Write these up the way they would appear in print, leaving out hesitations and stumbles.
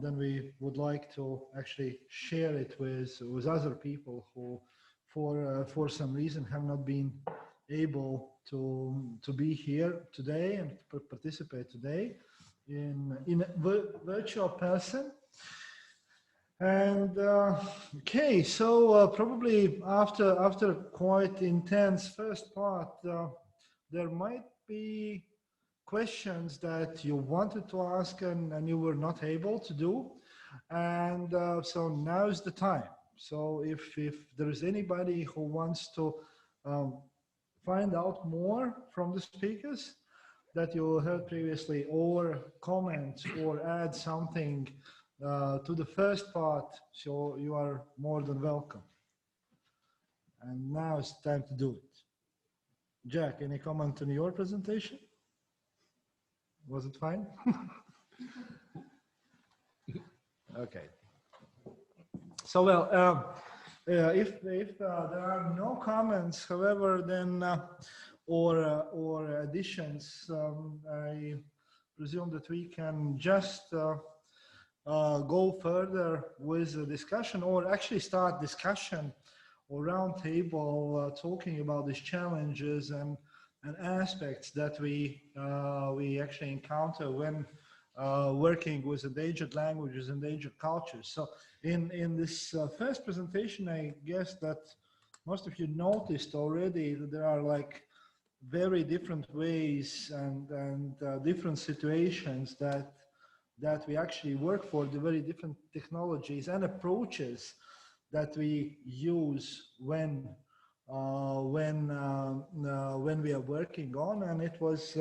then we would like to actually share it with other people who, for some reason, have not been able to be here today and participate today in a virtual person. And okay, so probably after quite intense first part, there might be questions that you wanted to ask and you were not able to do, and so now's the time. So if there is anybody who wants to find out more from the speakers that you heard previously, or comment or add something to the first part, so you are more than welcome. And now it's time to do it. Jack, any comment on your presentation? Was it fine? Okay. So, well, if there are no comments, however, then or additions, I presume that we can just go further with the discussion, or actually start discussion or round table talking about these challenges and aspects that we actually encounter when working with endangered languages, endangered cultures. So in this first presentation, I guess that most of you noticed already that there are like very different ways and different situations that we actually work for, the very different technologies and approaches that we use when we are working on. And it was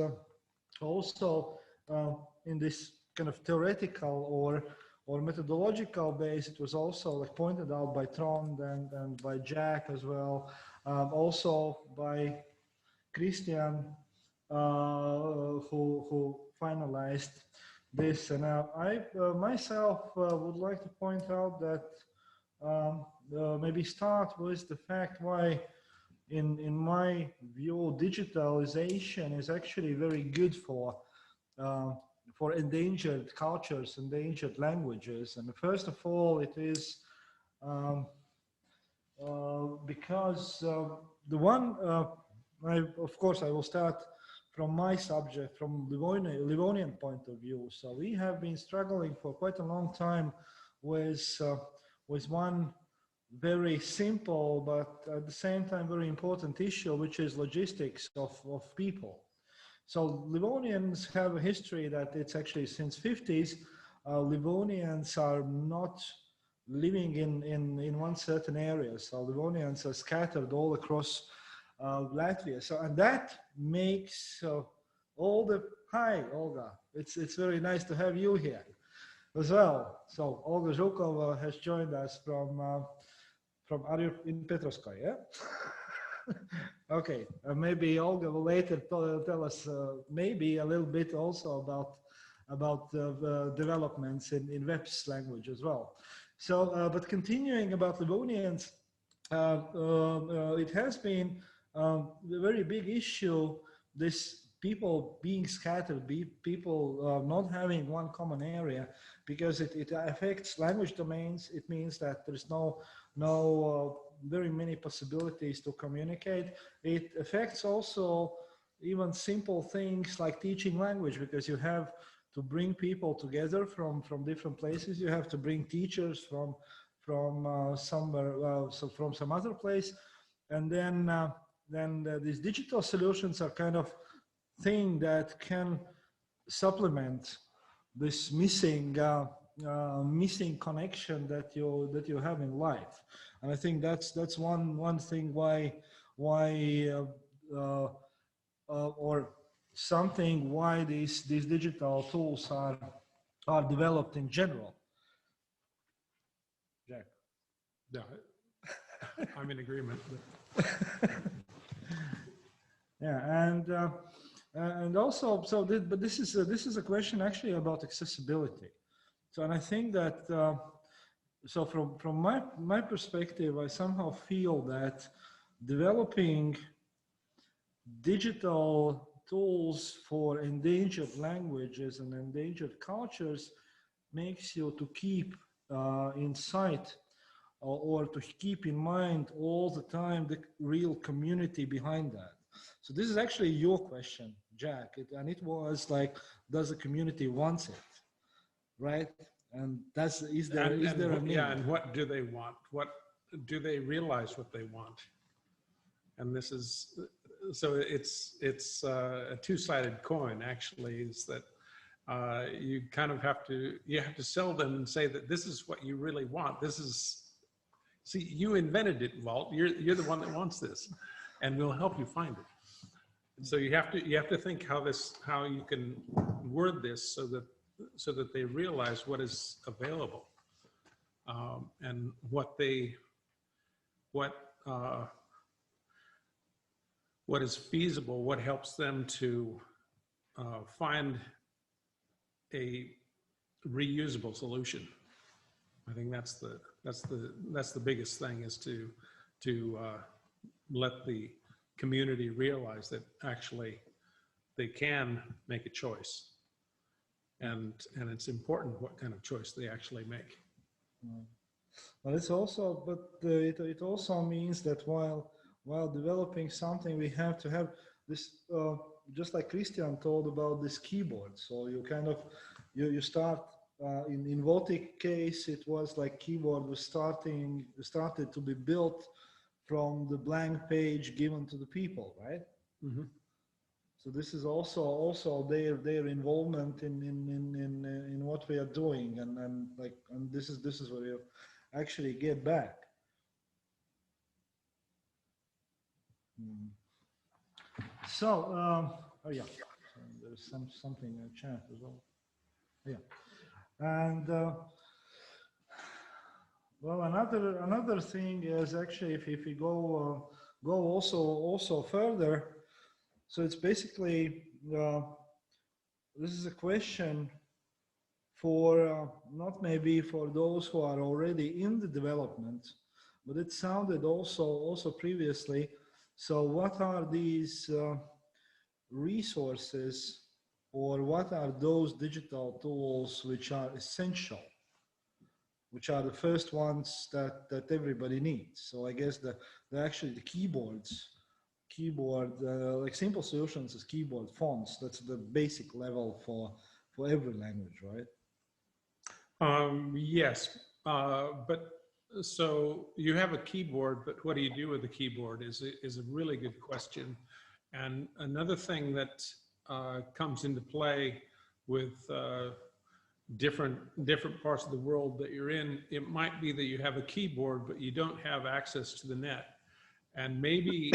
also in this kind of theoretical or methodological base, it was also like pointed out by Trond and by Jack as well, also by Christian, who finalized this. And I myself would like to point out that maybe start with the fact why, in my view, digitalization is actually very good for endangered cultures, endangered languages. And first of all, it is because the one, of course, I will start from my subject, from Livonian point of view. So we have been struggling for quite a long time with one very simple, but at the same time very important issue, which is logistics of people. So Livonians have a history that it's actually since 50s, Livonians are not living in one certain area. So Livonians are scattered all across Latvia. So, and that makes all the, hi Olga, it's very nice to have you here as well. So Olga Zhukova has joined us from are you in Petrovskoye, yeah? Okay, maybe Olga will later tell us maybe a little bit also about developments in WEP's language as well. So, but continuing about Livonians, it has been a very big issue, this people being scattered, people not having one common area, because it affects language domains. It means that there's no very many possibilities to communicate. It affects also even simple things like teaching language, because you have to bring people together from different places. You have to bring teachers from somewhere, so from some other place, and then these digital solutions are kind of thing that can supplement this missing connection that you have in life. And I think that's one thing why or something why these digital tools are developed in general. Jack. Yeah, I'm in agreement. Yeah, and also, so but this is a question actually about accessibility. So, and I think that so from my perspective, I somehow feel that developing digital tools for endangered languages and endangered cultures makes you to keep in sight or to keep in mind all the time the real community behind that. So this is actually your question, Jack, and it was like, does the community wants it, right? And is there a need? Yeah, and what do they want? What do they realize what they want? And this is, so it's a two-sided coin, actually, is that you kind of have to sell them and say that this is what you really want. This is, see, you invented it, Walt. You're the one that wants this, and we'll help you find it. So you have to think how you can word this so that they realize what is available, and what is feasible, what helps them to find a reusable solution. I think that's the biggest thing, is to let the community realize that actually they can make a choice, and it's important what kind of choice they actually make. Well, it's also, but it also means that while developing something, we have to have this, just like Christian told about this keyboard. So you kind of, you start, in Valtic case, it was like keyboard was started to be built from the blank page given to the people, right? Mm-hmm. So this is also their involvement in what we are doing, and this is what you actually get back. So, oh yeah, so there's something in the chat as well. Yeah, and well, another thing is actually, if we go also further, so it's basically this is a question for not maybe for those who are already in the development, but it sounded also previously. So what are these resources, or what are those digital tools which are essential, which are the first ones that everybody needs? So I guess actually the keyboard, like Simple Solutions is keyboard fonts. That's the basic level for every language, right? Yes, but so you have a keyboard, but what do you do with the keyboard is a really good question. And another thing that comes into play with different parts of the world that you're in, it might be that you have a keyboard, but you don't have access to the net. And maybe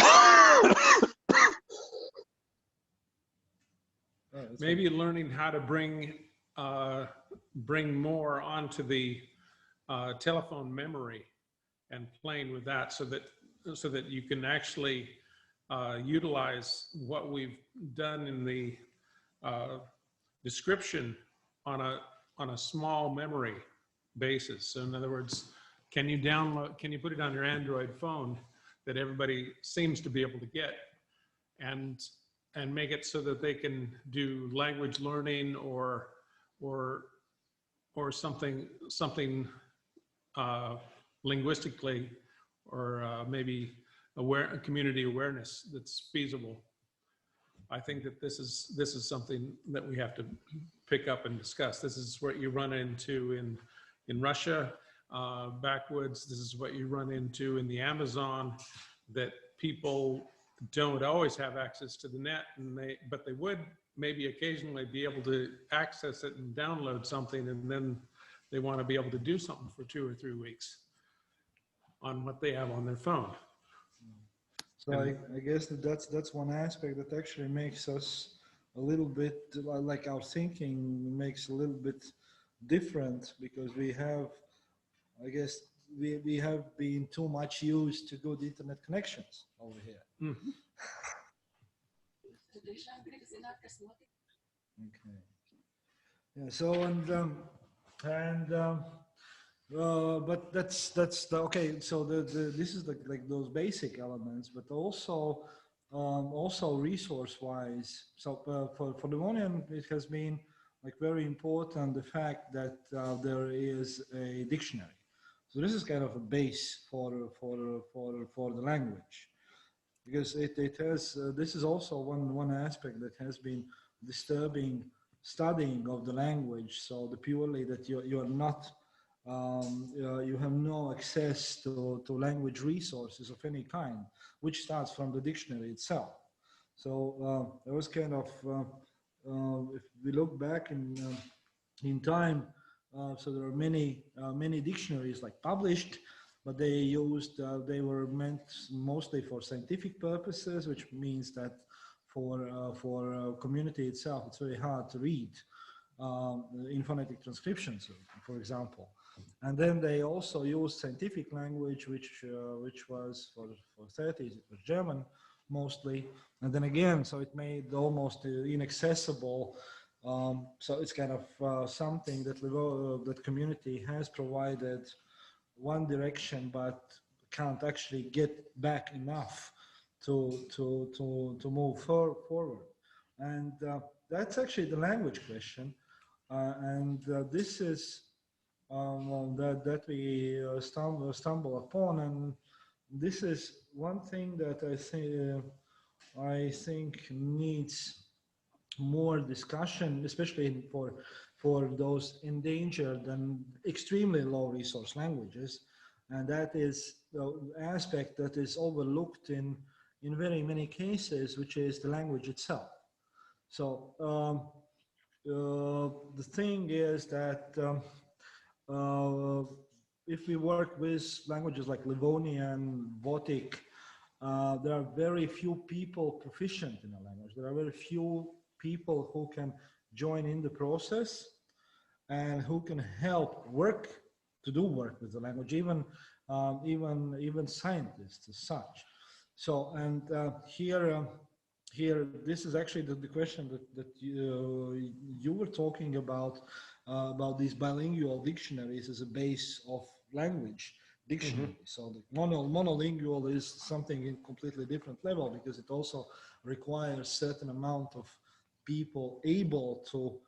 maybe learning how to bring more onto the telephone memory and playing with that, so that you can actually utilize what we've done in the description on a small memory basis. So in other words, can you put it on your Android phone that everybody seems to be able to get, and make it so that they can do language learning or something linguistically, or maybe community awareness that's feasible. I think that this is something that we have to pick up and discuss. This is what you run into in Russia, backwoods. This is what you run into in the Amazon, that people don't always have access to the net, but they would maybe occasionally be able to access it and download something, and then they want to be able to do something for 2 or 3 weeks on what they have on their phone. So I guess that's one aspect that actually makes us a little bit, like our thinking makes a little bit different, because we have, I guess, we have been too much used to good internet connections over here. Mm-hmm. Okay. Yeah. So but that's the, okay. So this is like those basic elements, but also resource wise. So for Livonian, it has been like very important, the fact that there is a dictionary. So this is kind of a base for the language, because it has this is also one aspect that has been disturbing studying of the language. So the purely that you are not you have no access to language resources of any kind, which starts from the dictionary itself. So there was kind of if we look back in time, so there are many dictionaries like published, but they were meant mostly for scientific purposes, which means that for community itself, it's very hard to read in phonetic transcriptions, for example. And then they also used scientific language, which was for 30s, it was German mostly. And then again, so it made almost inaccessible. So it's kind of something that that community has provided one direction, but can't actually get back enough to move forward. And that's actually the language question. And this is that we stumble upon, and this is one thing that I think needs more discussion, especially for those endangered and extremely low resource languages, and that is the aspect that is overlooked in very many cases, which is the language itself. So the thing is that if we work with languages like Livonian, Baltic, there are very few people proficient in a language. There are very few people who can join in the process and who can help to do work with the language, even scientists as such. So, and here, this is actually the question that you were talking about these bilingual dictionaries as a base of language dictionary. Mm-hmm. So the monolingual is something in completely different level, because it also requires certain amount of people able to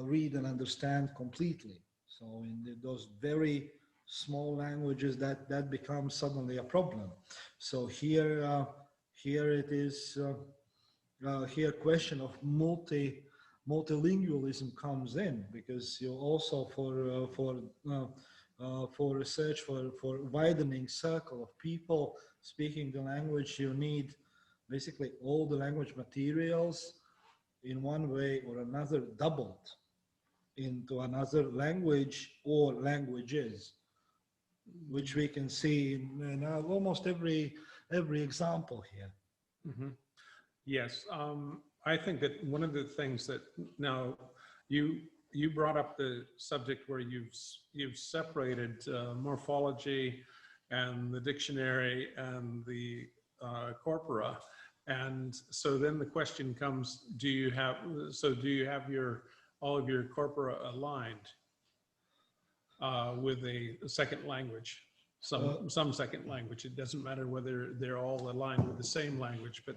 read and understand completely. So in those very small languages, that becomes suddenly a problem. So here it is. Here question of multilingualism comes in, because you also for research, for widening circle of people speaking the language, you need basically all the language materials in one way or another doubled into another language or languages, which we can see in almost every example here. Mm-hmm. Yes, I think that one of the things that now you brought up the subject where you've separated morphology and the dictionary and the corpora, and so then the question comes: do you have all of your corpora aligned with a second language? Some second language. It doesn't matter whether they're all aligned with the same language, but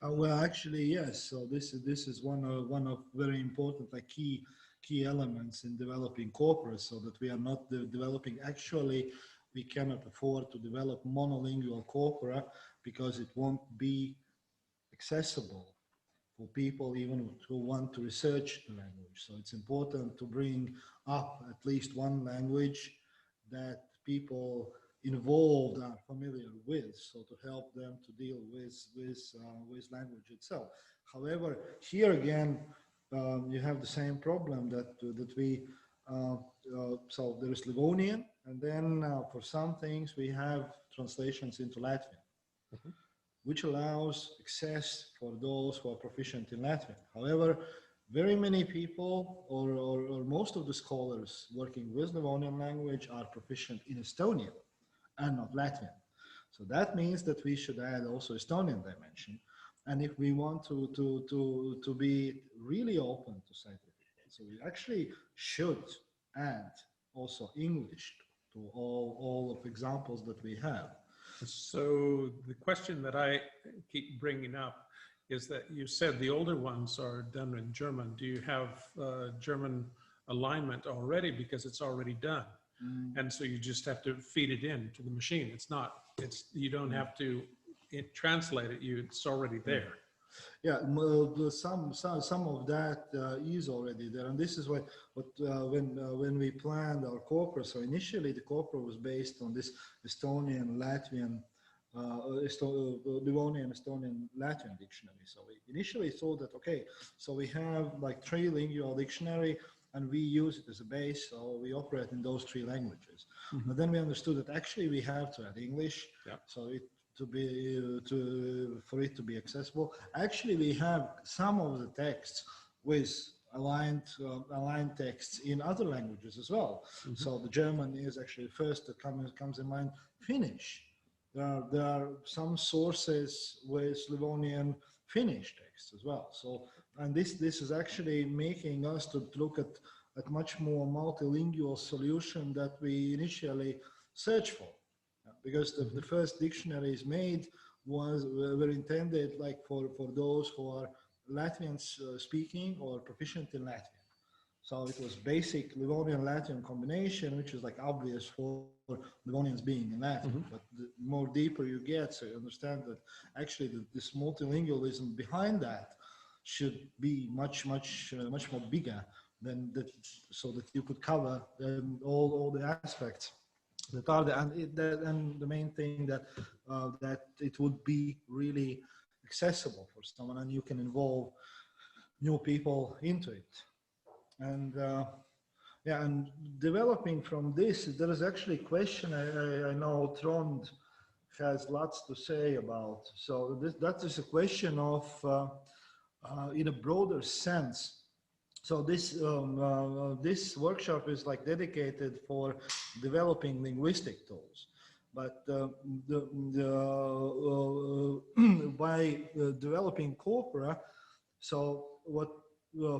well, actually, yes. So this is one of very important, like key elements in developing corpora, so that we are not developing. Actually, we cannot afford to develop monolingual corpora, because it won't be accessible for people even who want to research the language. So it's important to bring up at least one language that people involved are familiar with, so to help them to deal with language itself. However, here again, you have the same problem that we so there is Livonian, and then for some things we have translations into Latvian, mm-hmm. which allows access for those who are proficient in Latvian. However, very many people or most of the scholars working with Livonian language are proficient in Estonian and not Latvian. So that means that we should add also Estonian dimension. And if we want to be really open to scientific, so we actually should add also English to all of examples that we have. So the question that I keep bringing up is that you said the older ones are done in German. Do you have German alignment already because it's already done? And so you just have to feed it in to the machine. You don't have to translate it. It's already there. Yeah, some of that is already there, and this is why when we planned our corpora. So initially, the corpora was based on this Estonian, Latvian, Livonian, Estonian, Latvian dictionary. So we initially thought that okay, so we have like trilingual dictionary, and we use it as a base. So we operate in those three languages. But then we understood that actually we have to add English. Yeah. So for it to be accessible. Actually, we have some of the texts with aligned texts in other languages as well. So the German is actually first that comes in mind. Finnish. There are some sources with Livonian Finnish texts as well. So, and this is actually making us to look at much more multilingual solution that we initially searched for. Because the first dictionaries made were intended like for those who are Latvian speaking or proficient in Latvian. So it was basic Livonian Latvian combination, which is like obvious for Livonians being in Latvian. But the more deeper you get, so you understand that actually this multilingualism behind that should be much more bigger than that, so that you could cover all the aspects. And the main thing that it would be really accessible for someone, and you can involve new people into it. And and developing from this, there is actually a question I know Trond has lots to say about. So that is a question of, in a broader sense. So this workshop is like dedicated for developing linguistic tools, but by developing corpora, so what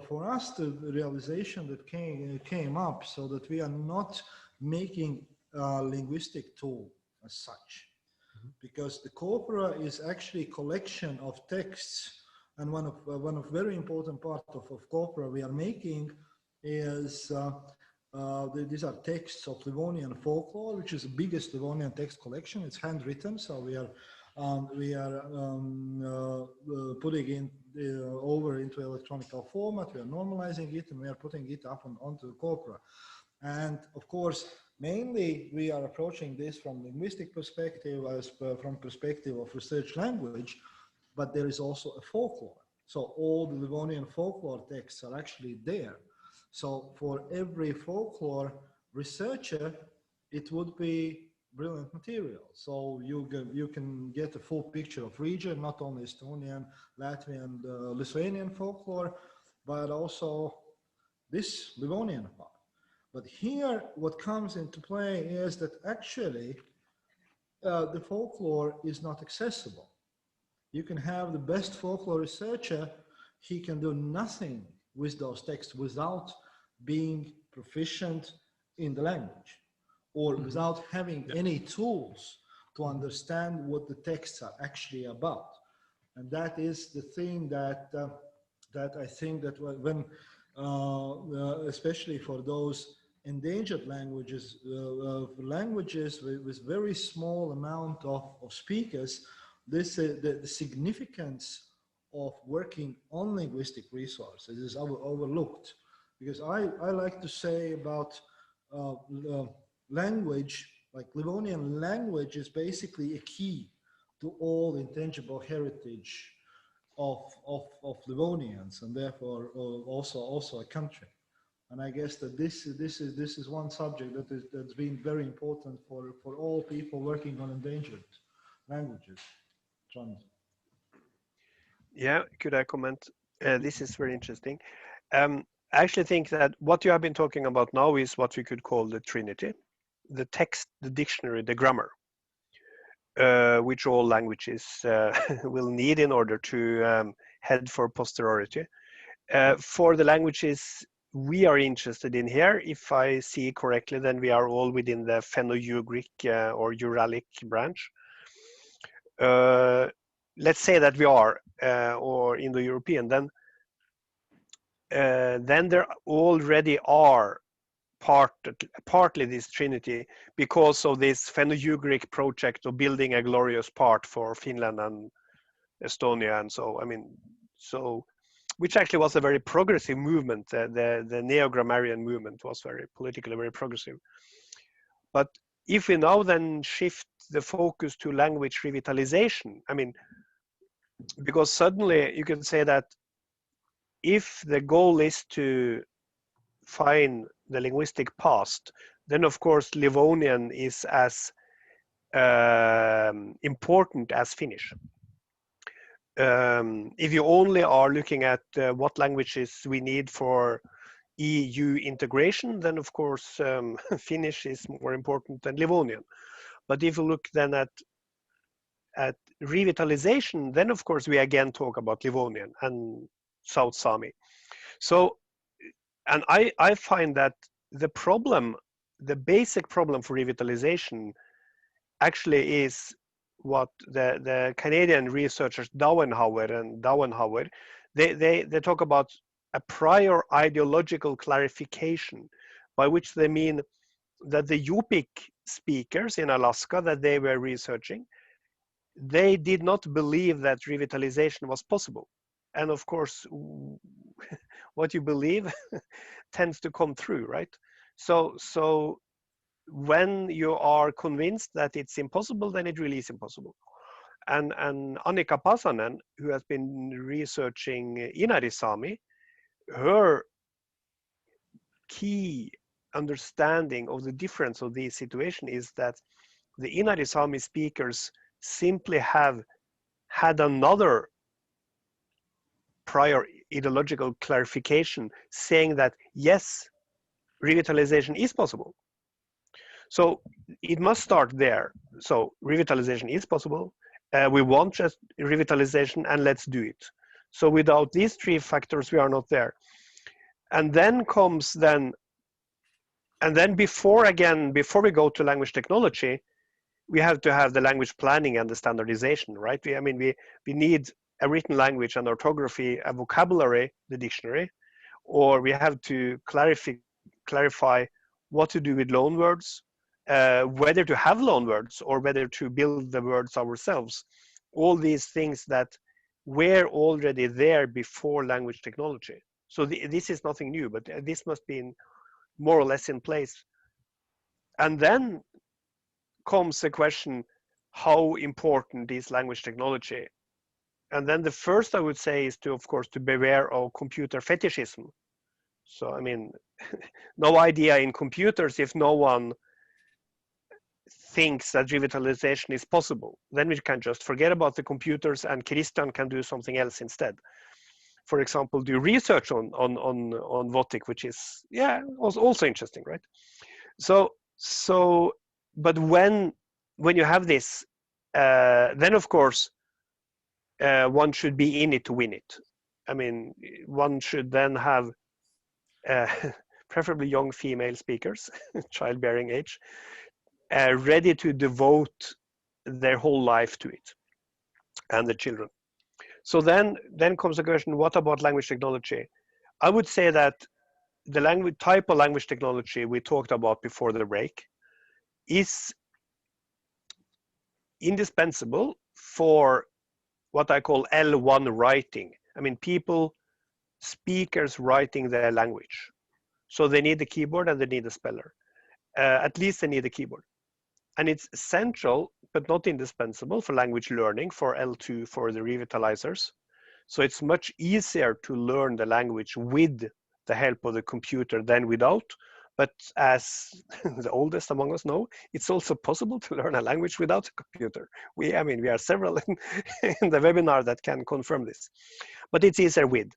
for us the realization that came up, so that we are not making a linguistic tool as such, because the corpora is actually a collection of texts. And one of very important part of corpora we are making is these are texts of Livonian folklore, which is the biggest Livonian text collection. It's handwritten, so we are putting it over into electronic format. We are normalizing it, and we are putting it up onto the corpora. And of course, mainly we are approaching this from linguistic perspective, from perspective of research language. But there is also a folklore. So all the Livonian folklore texts are actually there. So for every folklore researcher, it would be brilliant material. So you can get a full picture of region, not only Estonian, Latvian, Lithuanian folklore, but also this Livonian part. But here, what comes into play is that actually the folklore is not accessible. You can have the best folklore researcher, he can do nothing with those texts without being proficient in the language, or without having any tools to understand what the texts are actually about. And that is the thing that I think that when, especially for those endangered languages, languages with very small amount of speakers, the significance of working on linguistic resources is overlooked. Because I like to say about language, like Livonian language is basically a key to all intangible heritage of Livonians, and therefore also a country. And I guess that this is one subject that's been very important for all people working on endangered languages. Trond. Yeah, could I comment? This is very interesting. I actually think that what you have been talking about now is what we could call the Trinity: the text, the dictionary, the grammar, which all languages will need in order to head for posterity. For the languages we are interested in here, if I see correctly, then we are all within the Fenno-Ugric or Uralic branch. let's say that we are, or Indo-European, then there already are partly this trinity because of this Fenno-Ugric project of building a glorious part for Finland and Estonia, and so, I mean, so, which actually was a very progressive movement. The neo-grammarian movement was politically very progressive. But if we now then shift the focus to language revitalization, I mean, because suddenly you can say that if the goal is to find the linguistic past, then of course Livonian is as important as Finnish. If you only are looking at what languages we need for EU integration, then of course Finnish is more important than Livonian. But if you look then at revitalization, then of course we again talk about Livonian and South Sami. So, and I find that the basic problem for revitalization actually is what the Canadian researchers Dauenhauer, they talk about a prior ideological clarification, by which they mean that the Yupik speakers in Alaska that they were researching, they did not believe that revitalization was possible. And of course, what you believe tends to come through, right? So when you are convinced that it's impossible, then it really is impossible. And Annika Pasanen, who has been researching Inari Sami, her key understanding of the difference of this situation is that the Inari Sami speakers simply have had another prior ideological clarification saying that yes, revitalization is possible. So it must start there. So revitalization is possible. We want just revitalization and let's do it. So without these three factors, we are not there. And then comes before we go to language technology, we have to have the language planning and the standardization, right? We need a written language and orthography, a vocabulary, the dictionary, or we have to clarify what to do with loan words, whether to have loan words or whether to build the words ourselves. All these things that were already there before language technology. So this is nothing new, but this must be more or less in place. And then comes the question, how important is language technology? And then the first I would say is to, of course, to beware of computer fetishism. So, I mean, no idea in computers if no one thinks that revitalization is possible. Then we can just forget about the computers and Christian can do something else instead. For example, do research on Votic, which is, yeah, also interesting, right? So, but when you have this, then of course, one should be in it to win it. I mean, one should then have preferably young female speakers, childbearing age, ready to devote their whole life to it, and the children. So then comes the question, what about language technology? I would say that the type of language technology we talked about before the break is indispensable for what I call L1 writing. I mean, speakers writing their language. So they need the keyboard and they need a speller. At least they need a keyboard. And it's essential, but not indispensable for language learning, for L2, for the revitalizers. So it's much easier to learn the language with the help of the computer than without. But as the oldest among us know, it's also possible to learn a language without a computer. We are several in the webinar that can confirm this. But it's easier with.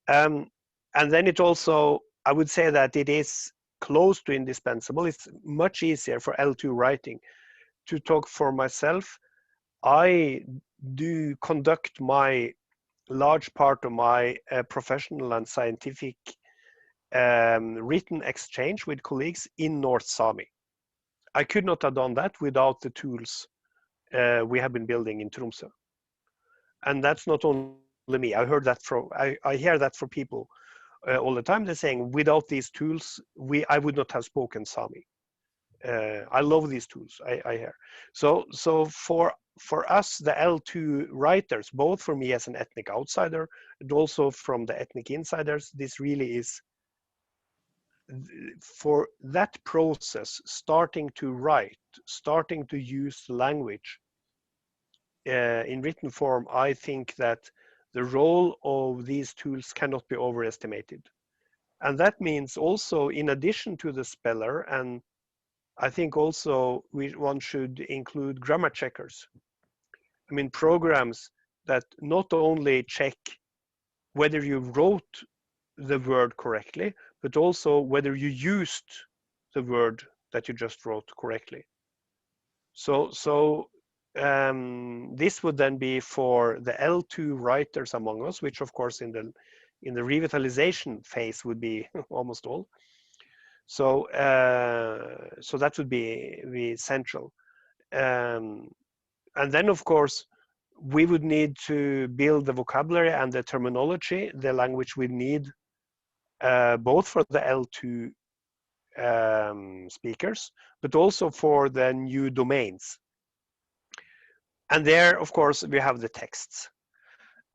And then it also, I would say that it is close to indispensable. It's much easier for L2 writing. To talk for myself, I do conduct my large part of my professional and scientific written exchange with colleagues in North Sami. I could not have done that without the tools we have been building in Tromsø. And that's not only me. I heard that from, I hear that from people all the time. They're saying, without these tools, I would not have spoken Sami. I love these tools. I hear. So for us, the L2 writers, both for me as an ethnic outsider and also from the ethnic insiders, this really is, for that process, starting to write, starting to use the language in written form. I think that the role of these tools cannot be overestimated. And that means also, in addition to the speller, and I think also one should include grammar checkers. I mean, programs that not only check whether you wrote the word correctly, but also whether you used the word that you just wrote correctly. So this would then be for the L2 writers among us, which of course in the revitalization phase would be almost all. So so that would be central. And then of course we would need to build the vocabulary and the terminology, the language we need, both for the L2 speakers, but also for the new domains. And there, of course, we have the texts.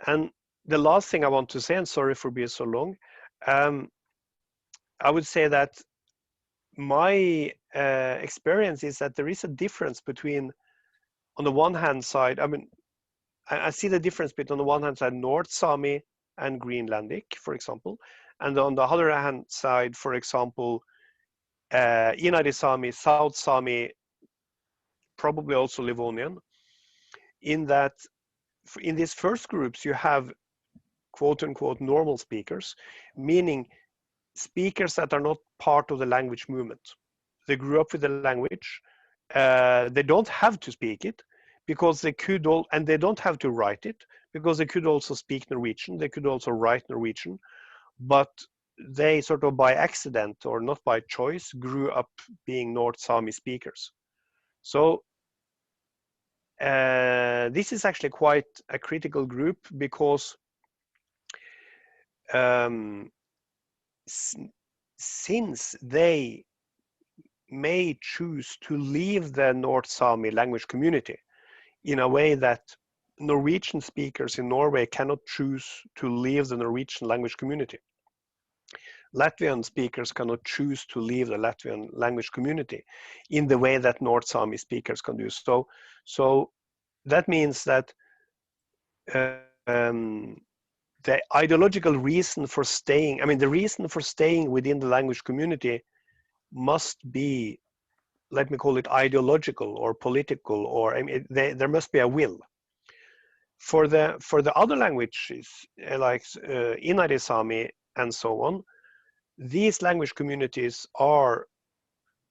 And the last thing I want to say, and sorry for being so long, I would say that my experience is that there is a difference between, on the one hand side, I mean, I see the difference between, on the one hand side, North Sami and Greenlandic, for example, and on the other hand side, for example, Inari Sami, South Sami, probably also Livonian, in that in these first groups you have quote unquote normal speakers, meaning speakers that are not part of the language movement. They grew up with the language. They don't have to speak it because they could all, and they don't have to write it because they could also speak Norwegian. They could also write Norwegian, but they sort of by accident or not by choice grew up being North Sami speakers. So this is actually quite a critical group because since they may choose to leave the North Sami language community in a way that Norwegian speakers in Norway cannot choose to leave the Norwegian language community. Latvian speakers cannot choose to leave the Latvian language community in the way that North Sami speakers can do. So that means that the ideological reason for staying, I mean, the reason for staying within the language community must be, let me call it ideological or political, or I mean, there must be a will. For the other languages, like Inari Sami and so on, these language communities are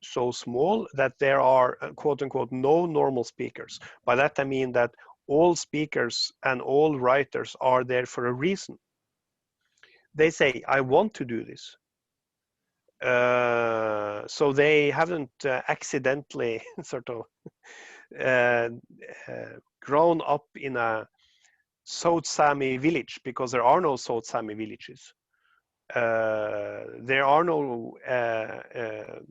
so small that there are quote unquote no normal speakers. By that I mean that all speakers and all writers are there for a reason. They say, I want to do this. So they haven't accidentally sort of grown up in a South Sami village, because there are no South Sami villages. There are no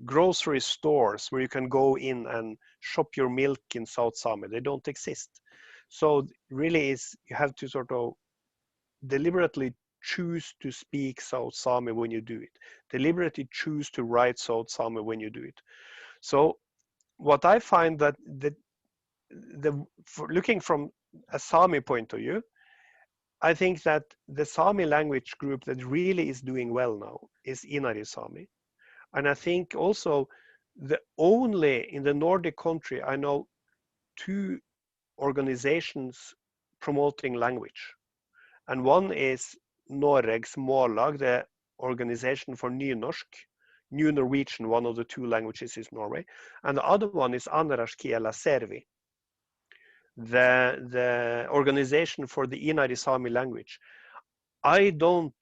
grocery stores where you can go in and shop your milk in South Sami. They don't exist. So really is, you have to sort of deliberately choose to speak South Sami when you do it. Deliberately choose to write South Sami when you do it. So what I find that for looking from a Sami point of view, I think that the Sami language group that really is doing well now is Inari Sami. And I think also the only, in the Nordic country, I know 2 organizations promoting language. And one is Norreg's Mållag, the organization for Nynorsk, New Norwegian, one of the 2 languages is Norway. And the other one is Anarashkiela Servi, the organization for the Inari Sami language. I don't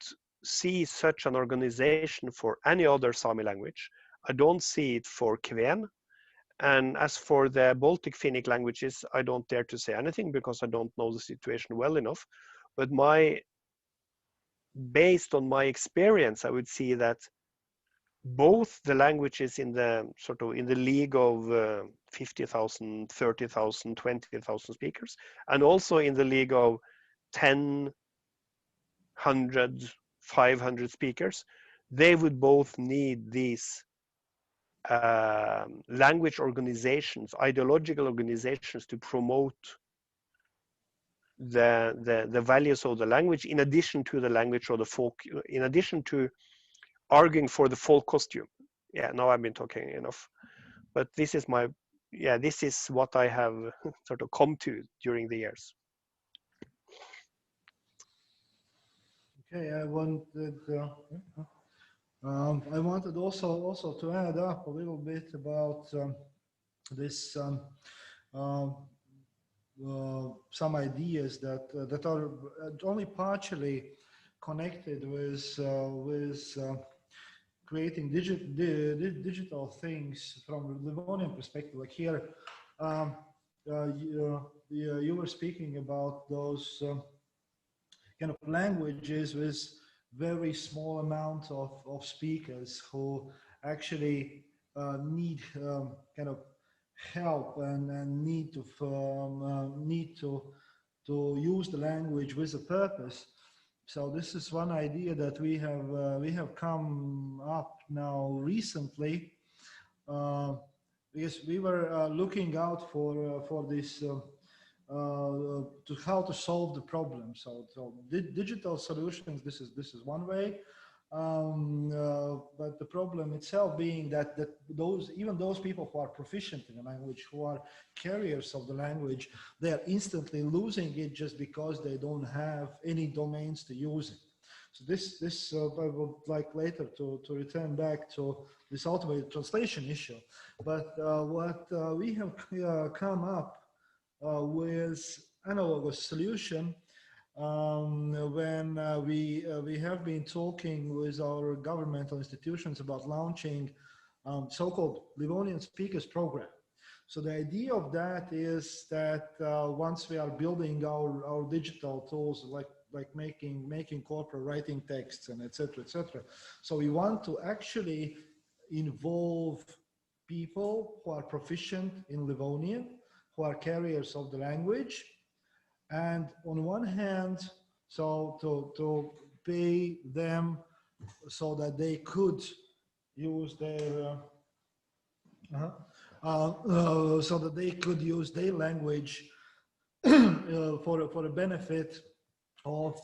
see such an organization for any other Sami language. I don't see it for Kven. And as for the Baltic Finnic languages, I don't dare to say anything because I don't know the situation well enough. But based on my experience, I would see that both the languages in the in the league of 50,000, 30,000, 20,000 speakers, and also in the league of 10, 100, 500 speakers, they would both need these language organizations, ideological organizations, to promote the values of the language, in addition to the language or the folk, in addition to arguing for the folk costume. Yeah, now I've been talking enough, but this is this is what I have sort of come to during the years. Okay, I wanted also to add up a little bit about this some ideas that are only partially connected with creating digital things from a Livonian perspective. Like here, you were speaking about those kind of languages with very small amount of speakers who actually need kind of help and need to use the language with a purpose. So this is one idea that we have come up now recently, because we were looking out for this to how to solve the problem. So digital solutions, this is one way, but the problem itself being that even those people who are proficient in the language, who are carriers of the language, they are instantly losing it just because they don't have any domains to use it. So this I would like later to return back to this automated translation issue. But what we have come up with analogous solution when we have been talking with our governmental institutions about launching so-called Livonian speakers program. So the idea of that is that once we are building our digital tools, like making corporate writing texts and etc. So we want to actually involve people who are proficient in Livonian, who are carriers of the language, and on one hand, so to pay them so that they could use their so that they could use their language for a benefit of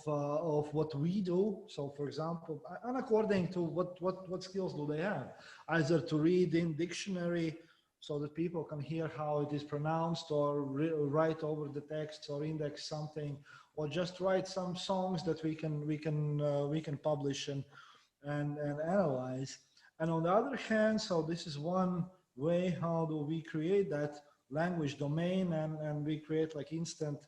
what we do. So for example, and according to what skills do they have, either to read in dictionary so that people can hear how it is pronounced, or write over the text, or index something, or just write some songs that we can publish and analyze. And on the other hand, so this is one way how do we create that language domain, and we create like instant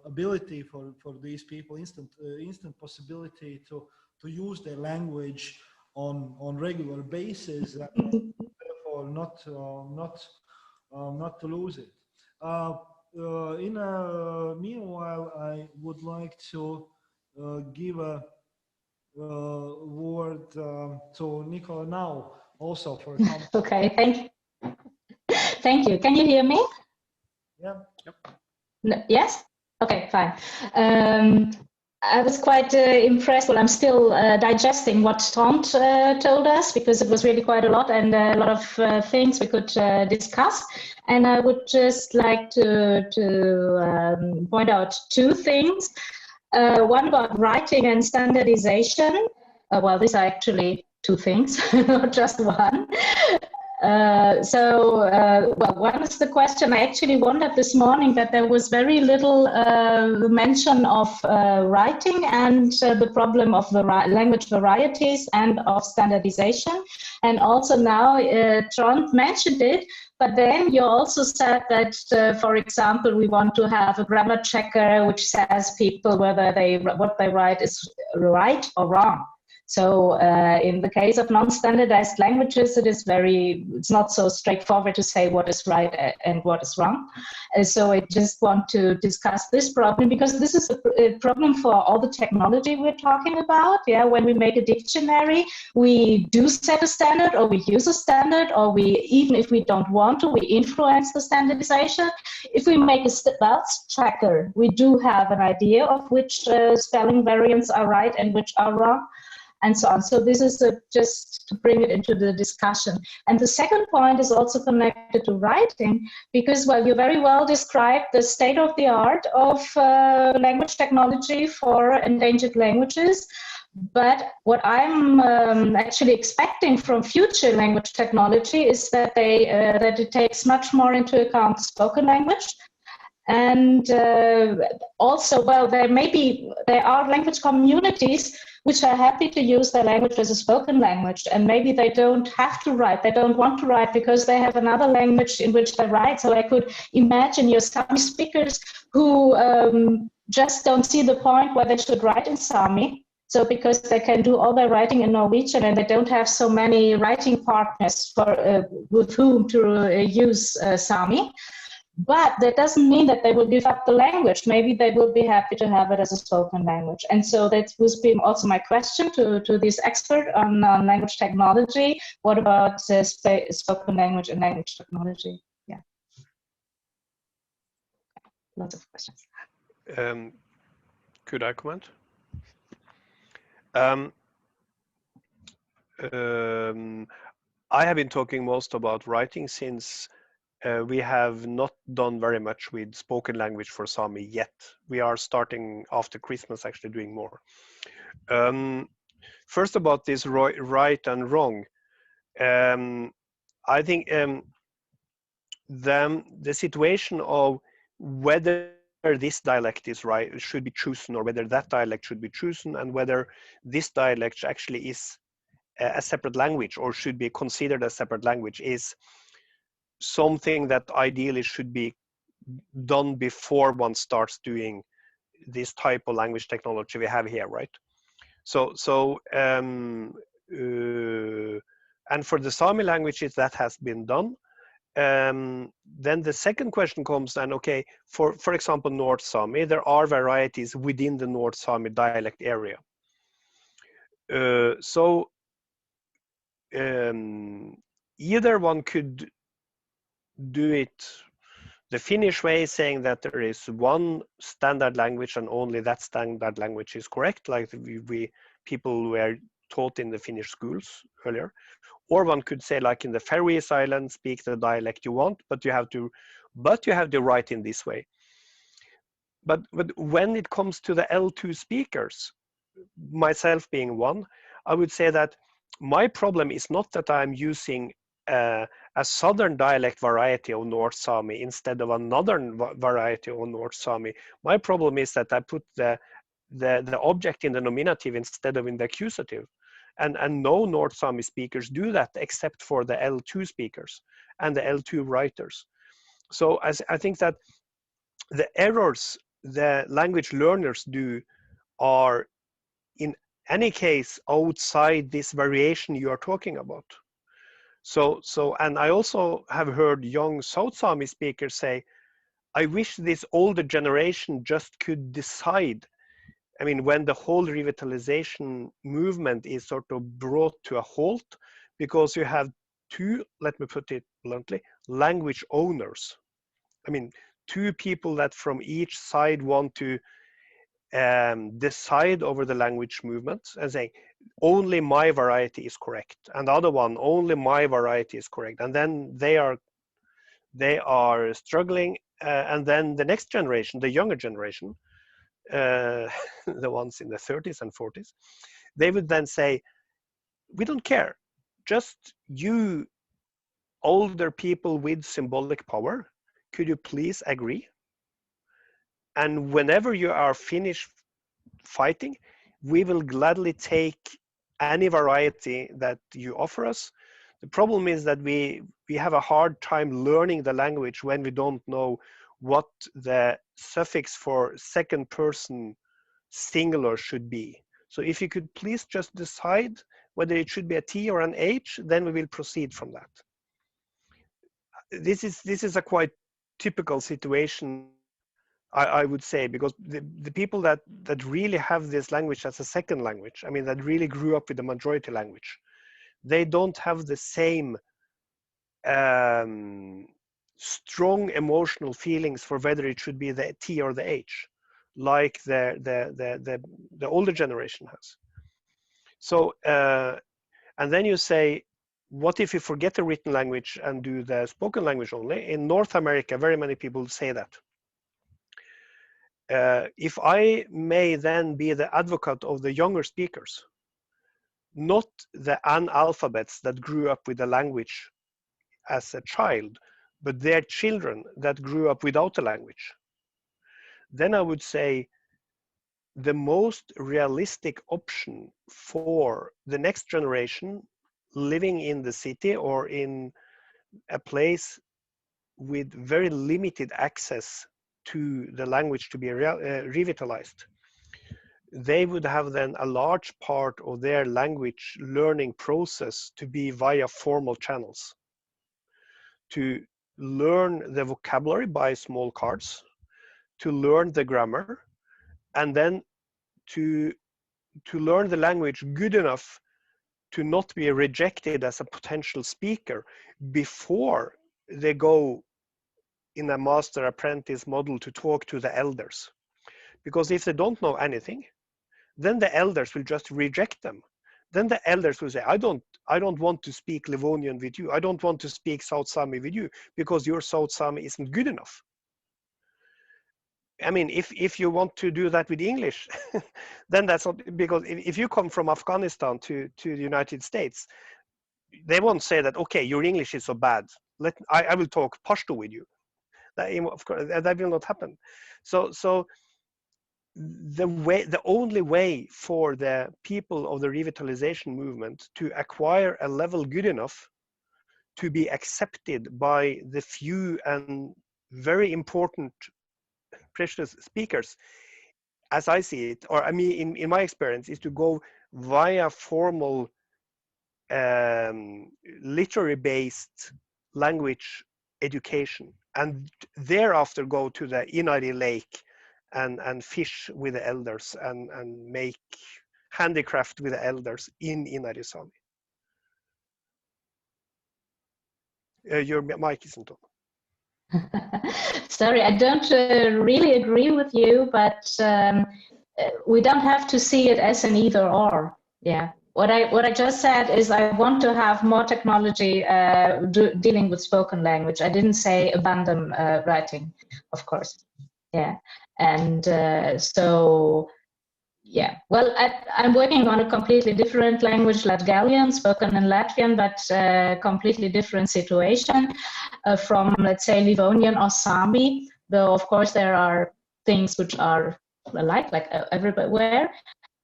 ability for these people, instant possibility to use their language on regular basis, and therefore not to lose it. In a meanwhile, I would like to give a word to Nicola now also for a comment. Okay, thank you. Can you hear me? Yeah. Yep. No, yes? Okay, fine. I was quite impressed. Well, I'm still digesting what Trond told us, because it was really quite a lot, and a lot of things we could discuss. And I would just like to point out two things. One about writing and standardization. Well, these are actually two things, not just one. Well, one is the question. I actually wondered this morning that there was very little mention of writing and the problem of language varieties and of standardization. And also now Trond mentioned it, but then you also said that, for example, we want to have a grammar checker which says people whether what they write is right or wrong. So in the case of non-standardized languages, it's not so straightforward to say what is right and what is wrong. So I just want to discuss this problem because this is a problem for all the technology we're talking about. Yeah, when we make a dictionary, we do set a standard, or we use a standard, or we, even if we don't want to, we influence the standardization. If we make a Valts tracker, we do have an idea of which spelling variants are right and which are wrong, and so on. So this is just to bring it into the discussion. And the second point is also connected to writing, because, well, you very well described the state of the art of language technology for endangered languages. But what I'm actually expecting from future language technology is that that it takes much more into account spoken language. And also, well, there are language communities which are happy to use their language as a spoken language, and maybe they don't have to write, they don't want to write because they have another language in which they write. So I could imagine your Sami speakers who just don't see the point where they should write in Sami. So because they can do all their writing in Norwegian and they don't have so many writing partners with whom to use Sami. But that doesn't mean that they will give up the language. Maybe they will be happy to have it as a spoken language. And so that was also my question to this expert on language technology. What about spoken language and language technology? Yeah. Lots of questions. Could I comment? I have been talking most about writing since we have not done very much with spoken language for Sami yet. We are starting after Christmas actually doing more. First about this right and wrong. I think the situation of whether this dialect is right should be chosen, or whether that dialect should be chosen, and whether this dialect actually is a separate language or should be considered a separate language, is something that ideally should be done before one starts doing this type of language technology we have here, right? And for the Sami languages that has been done. Then the second question comes then, okay, for example, North Sami, there are varieties within the North Sami dialect area. Either one could do it the Finnish way, saying that there is one standard language and only that standard language is correct, like people were taught in the Finnish schools earlier. Or one could say, like in the Faroese Islands, speak the dialect you want, but you have to write in this way. But when it comes to the L2 speakers, myself being one, I would say that my problem is not that I'm using a southern dialect variety of North Sami instead of another variety of North Sami. My problem is that I put the object in the nominative instead of in the accusative. And no North Sami speakers do that except for the L2 speakers and the L2 writers. So I think that the errors the language learners do are in any case outside this variation you are talking about. And I also have heard young South Sami speakers say, I wish this older generation just could decide. I mean, when the whole revitalization movement is sort of brought to a halt, because you have two, let me put it bluntly, language owners. I mean, two people that from each side want to decide over the language movement and saying, only my variety is correct, and the other one, only my variety is correct. And then they are struggling, and then the next generation, the younger generation, the ones in the 30s and 40s, they would then say, we don't care, just you older people with symbolic power, could you please agree? And whenever you are finished fighting, we will gladly take any variety that you offer us. The problem is that we have a hard time learning the language when we don't know what the suffix for second person singular should be. So if you could please just decide whether it should be a T or an H, then we will proceed from that. This is a quite typical situation, I would say, because the people that really have this language as a second language, I mean, that really grew up with the majority language, they don't have the same strong emotional feelings for whether it should be the T or the H, like the older generation has. So, and then you say, what if you forget the written language and do the spoken language only? In North America, very many people say that. If I may then be the advocate of the younger speakers, not the analphabets that grew up with the language as a child, but their children that grew up without the language, then I would say the most realistic option for the next generation living in the city or in a place with very limited access to the language to be revitalized, they would have then a large part of their language learning process to be via formal channels, to learn the vocabulary by small cards, to learn the grammar, and then to learn the language good enough to not be rejected as a potential speaker before they go in a master apprentice model to talk to the elders. Because if they don't know anything, then the elders will just reject them. Then the elders will say, I don't want to speak Livonian with you. I don't want to speak South Sami with you because your South Sami isn't good enough. I mean, if you want to do that with English, then that's not, because if you come from Afghanistan to the United States, they won't say that, okay, your English is so bad. I will talk Pashto with you. That, of course, that will not happen. So the only way for the people of the revitalization movement to acquire a level good enough to be accepted by the few and very important precious speakers, as I see it, or I mean, in my experience, is to go via formal literary-based language education, and thereafter go to the Inari Lake and fish with the elders and make handicraft with the elders in Inari Sami. Your mic isn't on. Sorry, I don't really agree with you, but we don't have to see it as an either or. Yeah. What I just said is I want to have more technology dealing with spoken language. I didn't say abandon writing, of course. Yeah. And so, yeah. Well, I'm working on a completely different language, Latgalian, spoken in Latvian, but completely different situation from, let's say, Livonian or Sami, though, of course, there are things which are alike, like everywhere.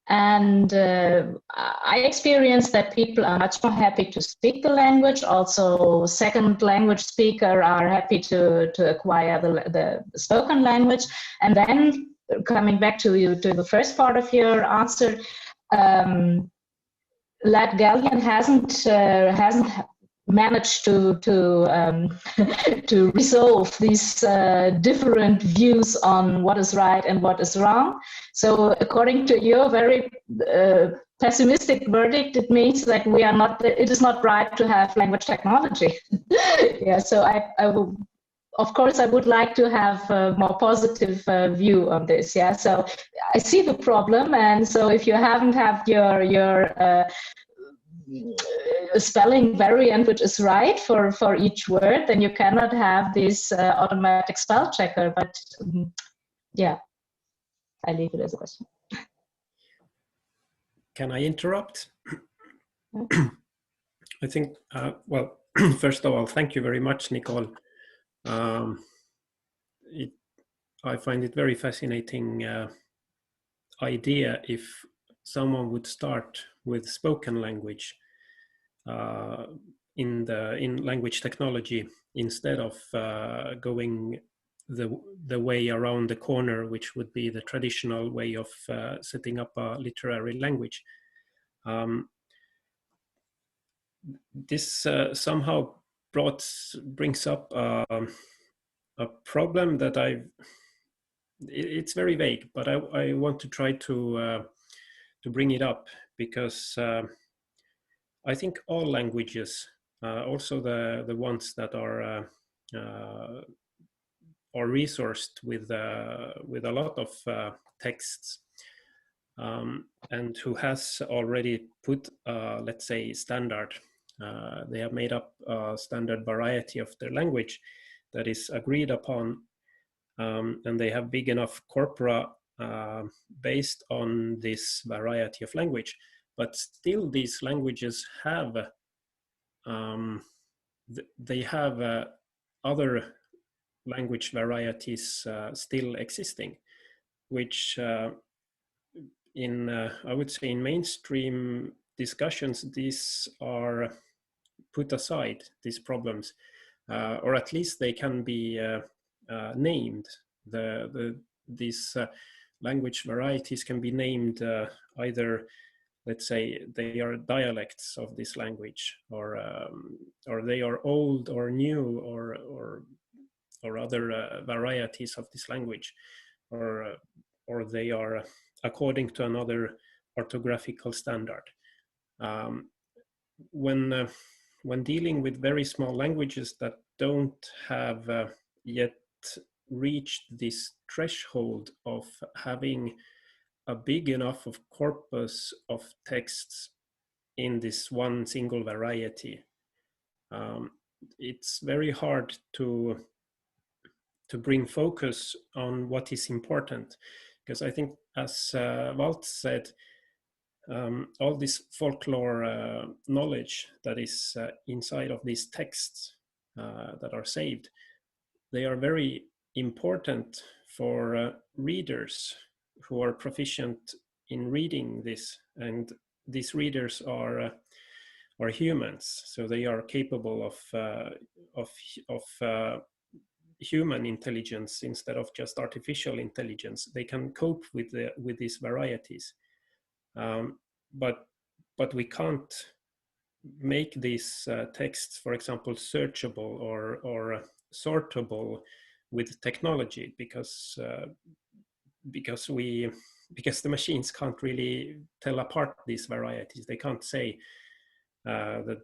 And I experienced that people are much more happy to speak the language. Also, second language speaker are happy to acquire the spoken language. And then coming back to the first part of your answer, Latgalian hasn't managed to to resolve these different views on what is right and what is wrong. So according to your very pessimistic verdict, it means that we are not, it is not right to have language technology. Yeah, so I will, of course, I would like to have a more positive view on this. Yeah, so I see the problem, and so if you haven't had your spelling variant which is right for each word, then you cannot have this automatic spell checker. But yeah, I leave it as a question. Can I interrupt? I think, well, first of all, thank you very much, Nicole. I find it very fascinating idea if someone would start with spoken language in language technology instead of going the way around the corner, which would be the traditional way of setting up a literary language. This somehow brings up a problem that it's very vague, but I want to try to bring it up, because I think all languages, also the ones that are resourced with a lot of texts, and who has already put, let's say, standard. They have made up a standard variety of their language that is agreed upon, and they have big enough corpora based on this variety of language. But still, these languages have they have other language varieties still existing, which I would say in mainstream discussions, these are put aside, these problems, or at least they can be named. These language varieties can be named either, let's say, they are dialects of this language, or they are old or new, or other varieties of this language, or they are according to another orthographical standard. When dealing with very small languages that don't have yet reached this threshold of having a big enough of corpus of texts in this one single variety, it's very hard to bring focus on what is important, because I think, as Valts said, all this folklore knowledge that is inside of these texts that are saved, they are very important for readers who are proficient in reading this, and these readers are humans, so they are capable of human intelligence instead of just artificial intelligence. They can cope with these varieties, but we can't make these texts, for example, searchable or sortable with technology, because the machines can't really tell apart these varieties. They can't say that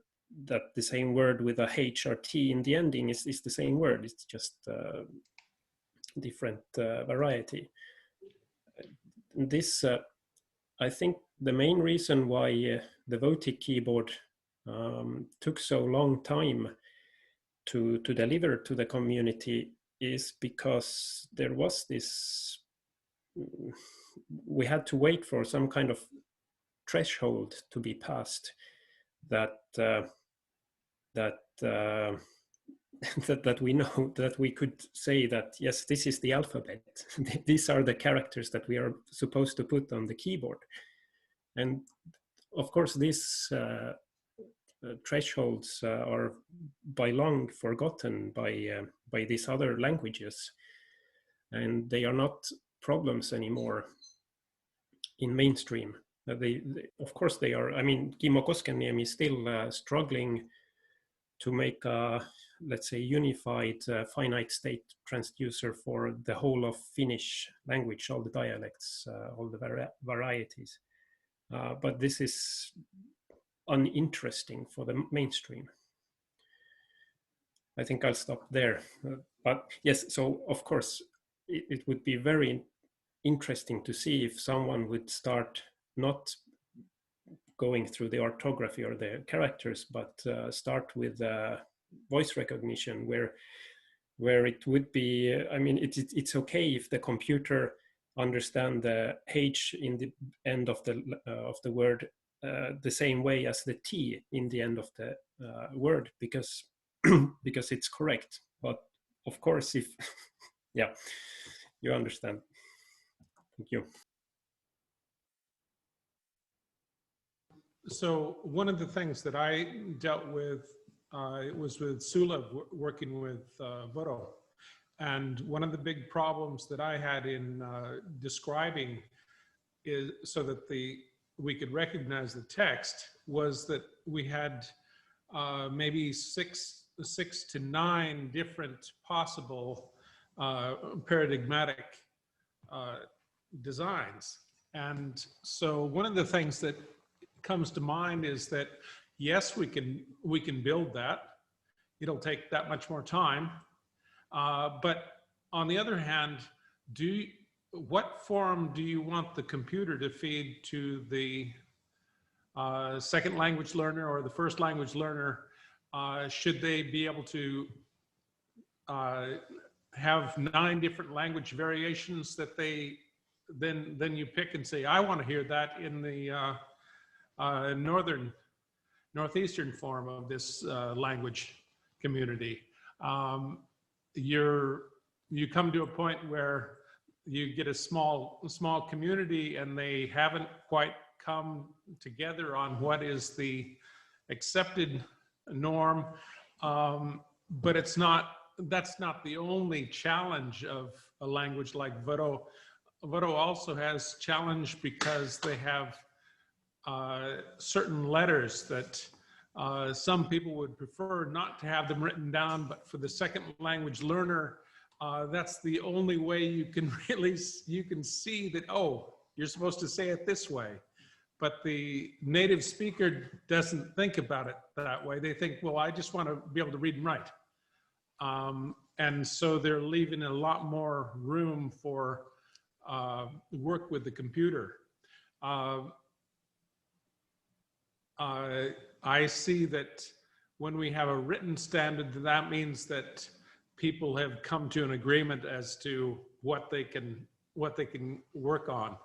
the same word with a H or T in the ending is the same word. It's just different variety. This, I think, the main reason why the Votic keyboard took so long time to deliver to the community is because there was this, we had to wait for some kind of threshold to be passed that we know, that we could say that, yes, this is the alphabet. These are the characters that we are supposed to put on the keyboard. And of course, these thresholds are by long forgotten by these other languages, and they are not problems anymore in mainstream. They of course they are. I mean, Kimmo Koskeniemi is still struggling to make a, let's say, unified finite state transducer for the whole of Finnish language, all the dialects, all the varieties. But this is uninteresting for the mainstream. I think I'll stop there. But yes, so of course, it would be very interesting to see if someone would start not going through the orthography or the characters, but start with voice recognition, where it would be, I mean, it's okay if the computer understand the H in the end of the word the same way as the T in the end of the word, because because it's correct. But of course, if yeah, you understand. Thank you. So one of the things that I dealt with was with Sulev, working with Voro. and one of the big problems that I had in describing is so that we could recognize the text was that we had maybe six to nine different possible paradigmatic designs. And so one of the things that comes to mind is that, yes, we can build that. It'll take that much more time. But on the other hand, what form do you want the computer to feed to the second language learner or the first language learner? Should they be able to have 9 different language variations that they then you pick and say, I want to hear that in the northeastern form of this language community. You come to a point where you get a small community and they haven't quite come together on what is the accepted norm, but that's not the only challenge of a language like Vodo. Vodo also has challenge because they have certain letters that some people would prefer not to have them written down, but for the second language learner, that's the only way you can see that, oh, you're supposed to say it this way. But the native speaker doesn't think about it that way. They think, well, I just want to be able to read and write. And so they're leaving a lot more room for work with the computer. I see that when we have a written standard, that means that people have come to an agreement as to what they can work on.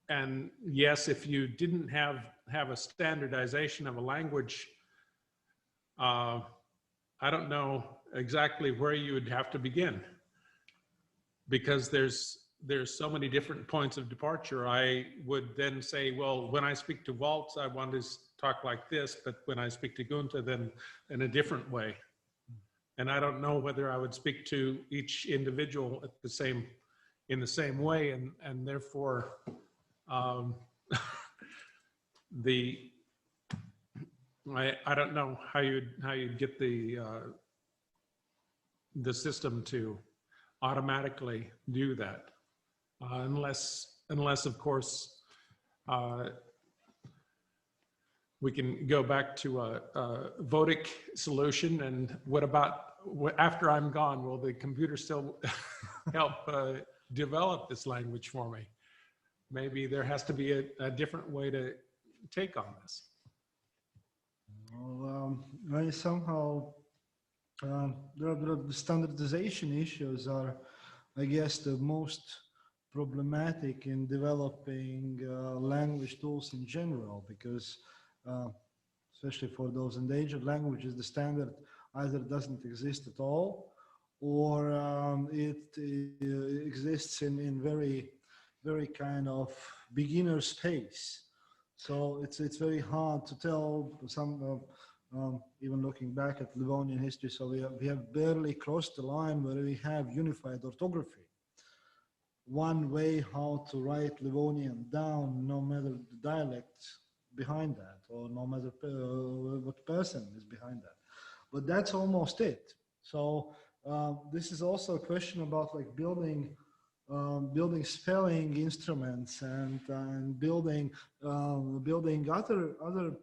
And yes, if you didn't have a standardization of a language, I don't know exactly where you would have to begin, because there's so many different points of departure. I would then say, well, when I speak to Valts, I want to talk like this, but when I speak to Gunta, then in a different way. And I don't know whether I would speak to each individual in the same way, and therefore I don't know how you'd get the system to automatically do that, unless of course we can go back to a Vodic solution. And what about after I'm gone? Will the computer still help develop this language for me? Maybe there has to be a different way to take on this. Well, I somehow the standardization issues are, I guess, the most problematic in developing language tools in general, because especially for those endangered languages, the standard either doesn't exist at all, or it exists in very kind of beginner space. So it's very hard to tell. Even looking back at Livonian history, so we have barely crossed the line where we have unified orthography. One way how to write Livonian down, no matter the dialect behind that, or no matter what person is behind that. But that's almost it. So this is also a question about like building spelling instruments and building other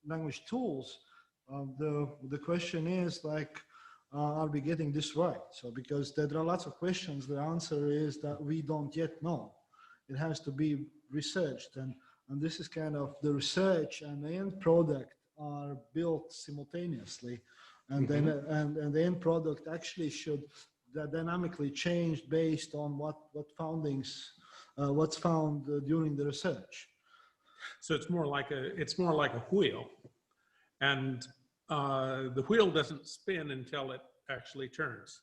language tools. The question is like, are we getting this right? So because there are lots of questions, the answer is that we don't yet know. It has to be researched, and this is kind of the research and the end product are built simultaneously, and then and the end product actually should dynamically change based on what's found during the research. So it's more like a wheel, and the wheel doesn't spin until it actually turns,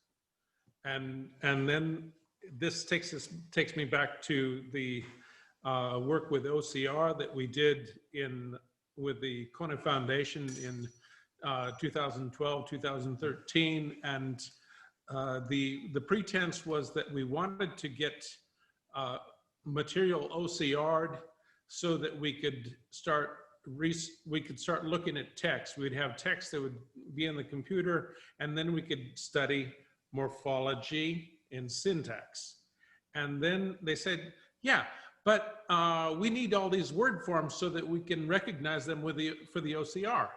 and then this takes me back to the work with OCR that we did with the Kone Foundation in 2012, 2013, and the pretense was that we wanted to get material OCR'd so that we could start looking at text. We'd have text that would be in the computer, and then we could study morphology and syntax. And then they said, yeah, but we need all these word forms so that we can recognize them for the OCR.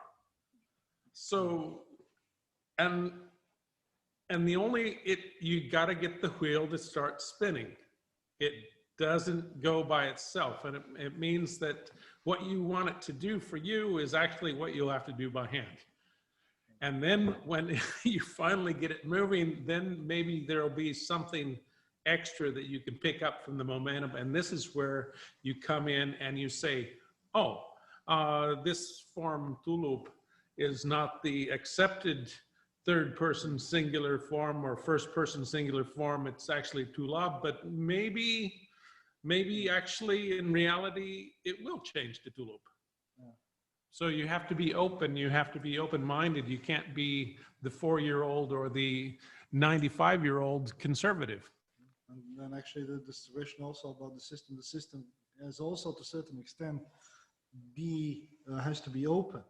So, and you got to get the wheel to start spinning. It doesn't go by itself. And it means that what you want it to do for you is actually what you'll have to do by hand. And then when you finally get it moving, then maybe there'll be something extra that you can pick up from the momentum. And this is where you come in and you say, oh, this form tulip is not the accepted third person singular form or first person singular form. It's actually tulab, but maybe actually in reality, it will change to tulip. Yeah. So you have to be open. You have to be open-minded. You can't be the 4-year-old or the 95-year-old conservative. And then actually this question also about the system has also to a certain extent has to be open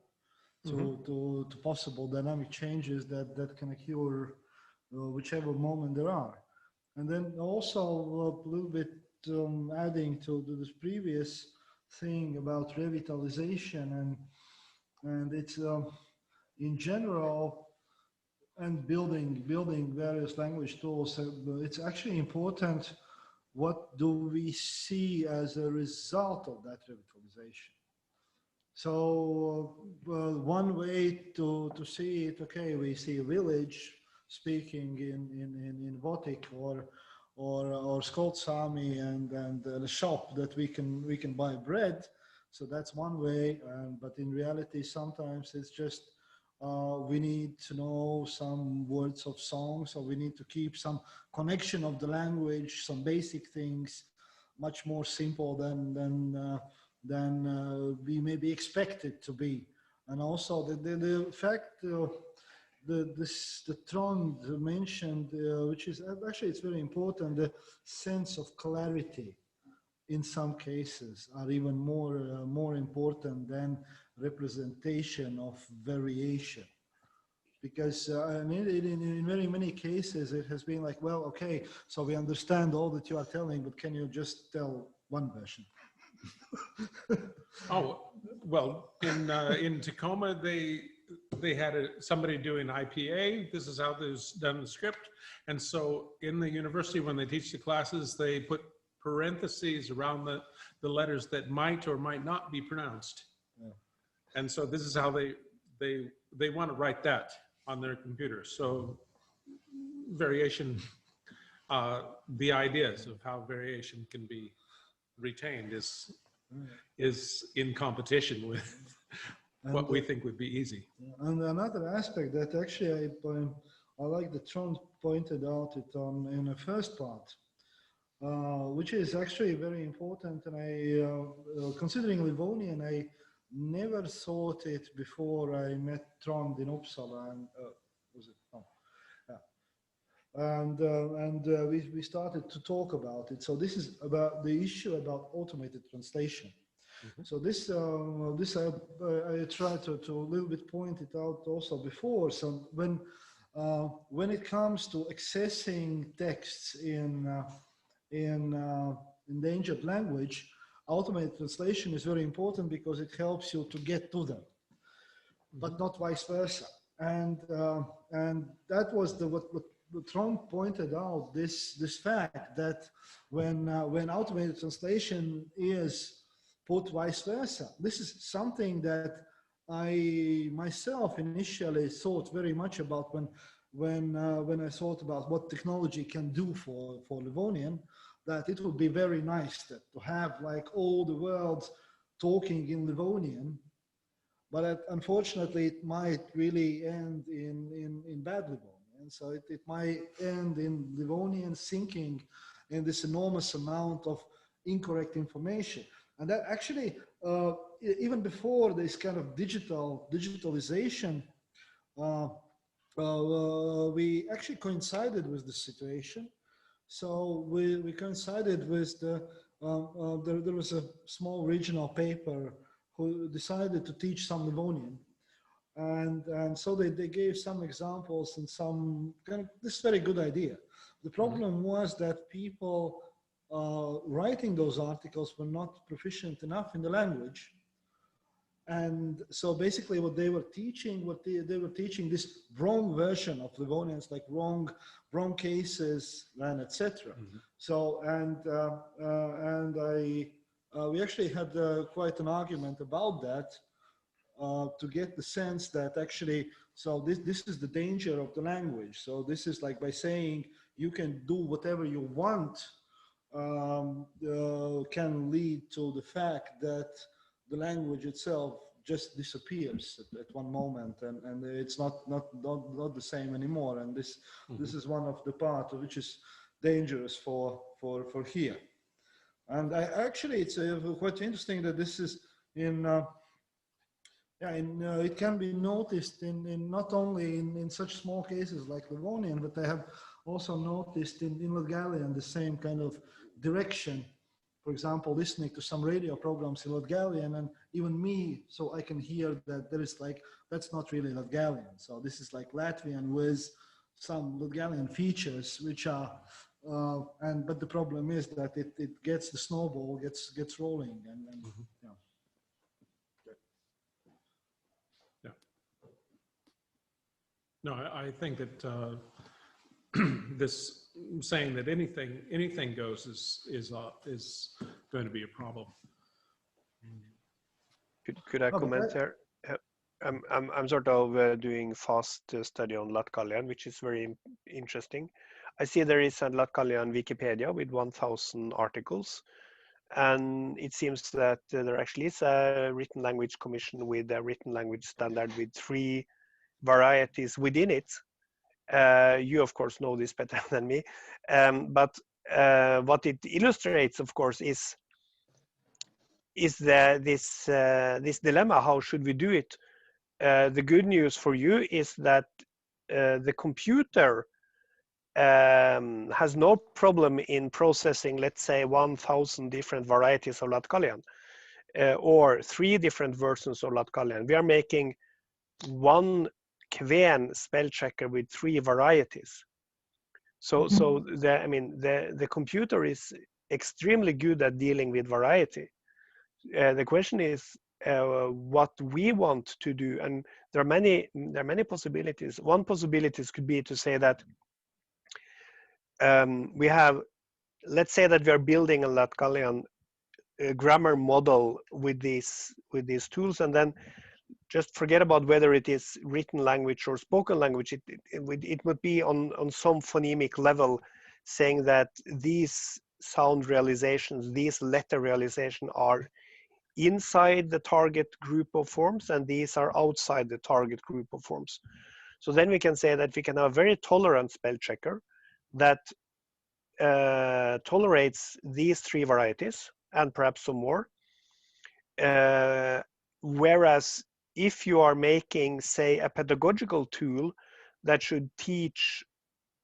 to possible dynamic changes that can occur whichever moment there are. And then also a little bit adding to this previous thing about revitalization and it's in general and building various language tools. It's actually important what do we see as a result of that revitalization. So one way to see it, okay, we see a village speaking in Votic or Skoltsami and a shop that we can buy bread. So that's one way, but in reality, sometimes it's just we need to know some words of songs, or we need to keep some connection of the language, some basic things, much more simple than we may be expected to be. And also the fact the Trond mentioned, which is actually it's very important, the sense of clarity in some cases are even more important than representation of variation. Because I mean, in very many cases, it has been like, well, okay, so we understand all that you are telling, but can you just tell one version? Oh, well, in Tacoma, they had somebody doing IPA. This is how there's done the script. And so in the university, when they teach the classes, they put parentheses around the letters that might or might not be pronounced. Yeah. And so this is how they want to write that on their computer. So variation, the ideas of how variation can be retained is in competition with what we think would be easy. And another aspect that actually I like that Trond pointed out it on in the first part, which is actually very important. And I, considering Livonian, I never thought it before I met Trond in Uppsala. And was it? Oh, yeah. And we started to talk about it. So this is about the issue about automated translation. Mm-hmm. So this I tried to a little bit point it out also before. So when it comes to accessing texts in endangered language, automated translation is very important because it helps you to get to them, mm-hmm. but not vice versa. And that was what Trond pointed out, this fact that when automated translation is put vice versa, this is something that I myself initially thought very much about when I thought about what technology can do for Livonian, that it would be very nice to have like all the world talking in Livonian, but unfortunately it might really end in bad Livonian. So it might end in Livonian sinking in this enormous amount of incorrect information. And that actually, even before this kind of digitalization, we actually coincided with the situation. So we coincided with there was a small regional paper who decided to teach some Livonian. And so they gave some examples and some kind of this very good idea. The problem was that people writing those articles were not proficient enough in the language. And so basically what they were teaching, they were teaching this wrong version of Livonians, like wrong cases and etc. So, we actually had quite an argument about that, to get the sense that actually, so this is the danger of the language. So this is like by saying you can do whatever you want, can lead to the fact that the language itself just disappears at one moment, and it's not the same anymore. And this is one of the parts which is dangerous for here. And actually it's quite interesting that this is in it can be noticed in not only in such small cases like Livonian, but I have also noticed in Latgalian the same kind of direction. For example, listening to some radio programs in Latgalian, and even me, so I can hear that there is like, that's not really Latgalian. So this is like Latvian with some Latgalian features, which are, but the problem is that it gets, the snowball gets rolling, and yeah. No, I think that this saying that anything goes is going to be a problem. Could I comment there? I'm sort of doing fast study on Latgalian, which is very interesting. I see there is a Latgalian Wikipedia with 1,000 articles, and it seems that there actually is a written language commission with a written language standard with 3 varieties within it. You of course know this better than me, but what it illustrates, of course, is this dilemma. How should we do it? The good news for you is that the computer has no problem in processing, let's say, 1,000 different varieties of Latgalian, or 3 different versions of Latgalian. We are making 1 Kven spell checker with 3 varieties. So the computer is extremely good at dealing with variety. The question is what we want to do, and there are many possibilities. One possibility could be to say that we have, let's say that we are building a Latgalian grammar model with these tools, and then just forget about whether it is written language or spoken language. It would be on some phonemic level, saying that these sound realizations, these letter realizations are inside the target group of forms, and these are outside the target group of forms. So then we can say that we can have a very tolerant spell checker that tolerates these 3 varieties and perhaps some more. Whereas if you are making, say, a pedagogical tool that should teach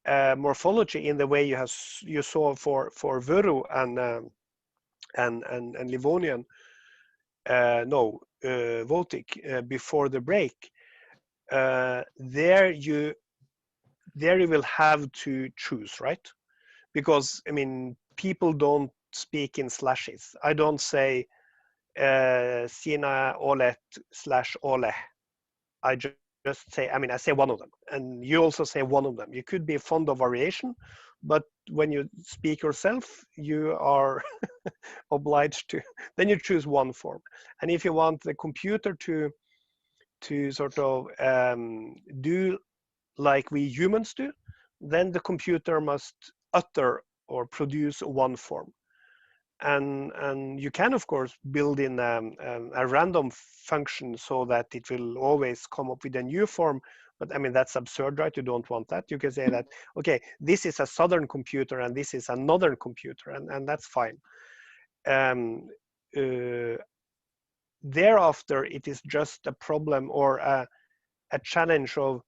morphology in the way you saw for Vuru and Livonian, Votic, before the break, there you will have to choose, right? Because people don't speak in slashes. I don't say Sina Olet / Ole. I just say, I say one of them, and you also say one of them. You could be fond of variation, but when you speak yourself, you are obliged to, then you choose one form. And if you want the computer to sort of do like we humans do, then the computer must utter or produce one form. And you can of course build in a random function so that it will always come up with a new form, but that's absurd, right? You don't want that. You can say that, okay, this is a southern computer and this is a northern computer, and that's fine. Thereafter, it is just a problem or a challenge of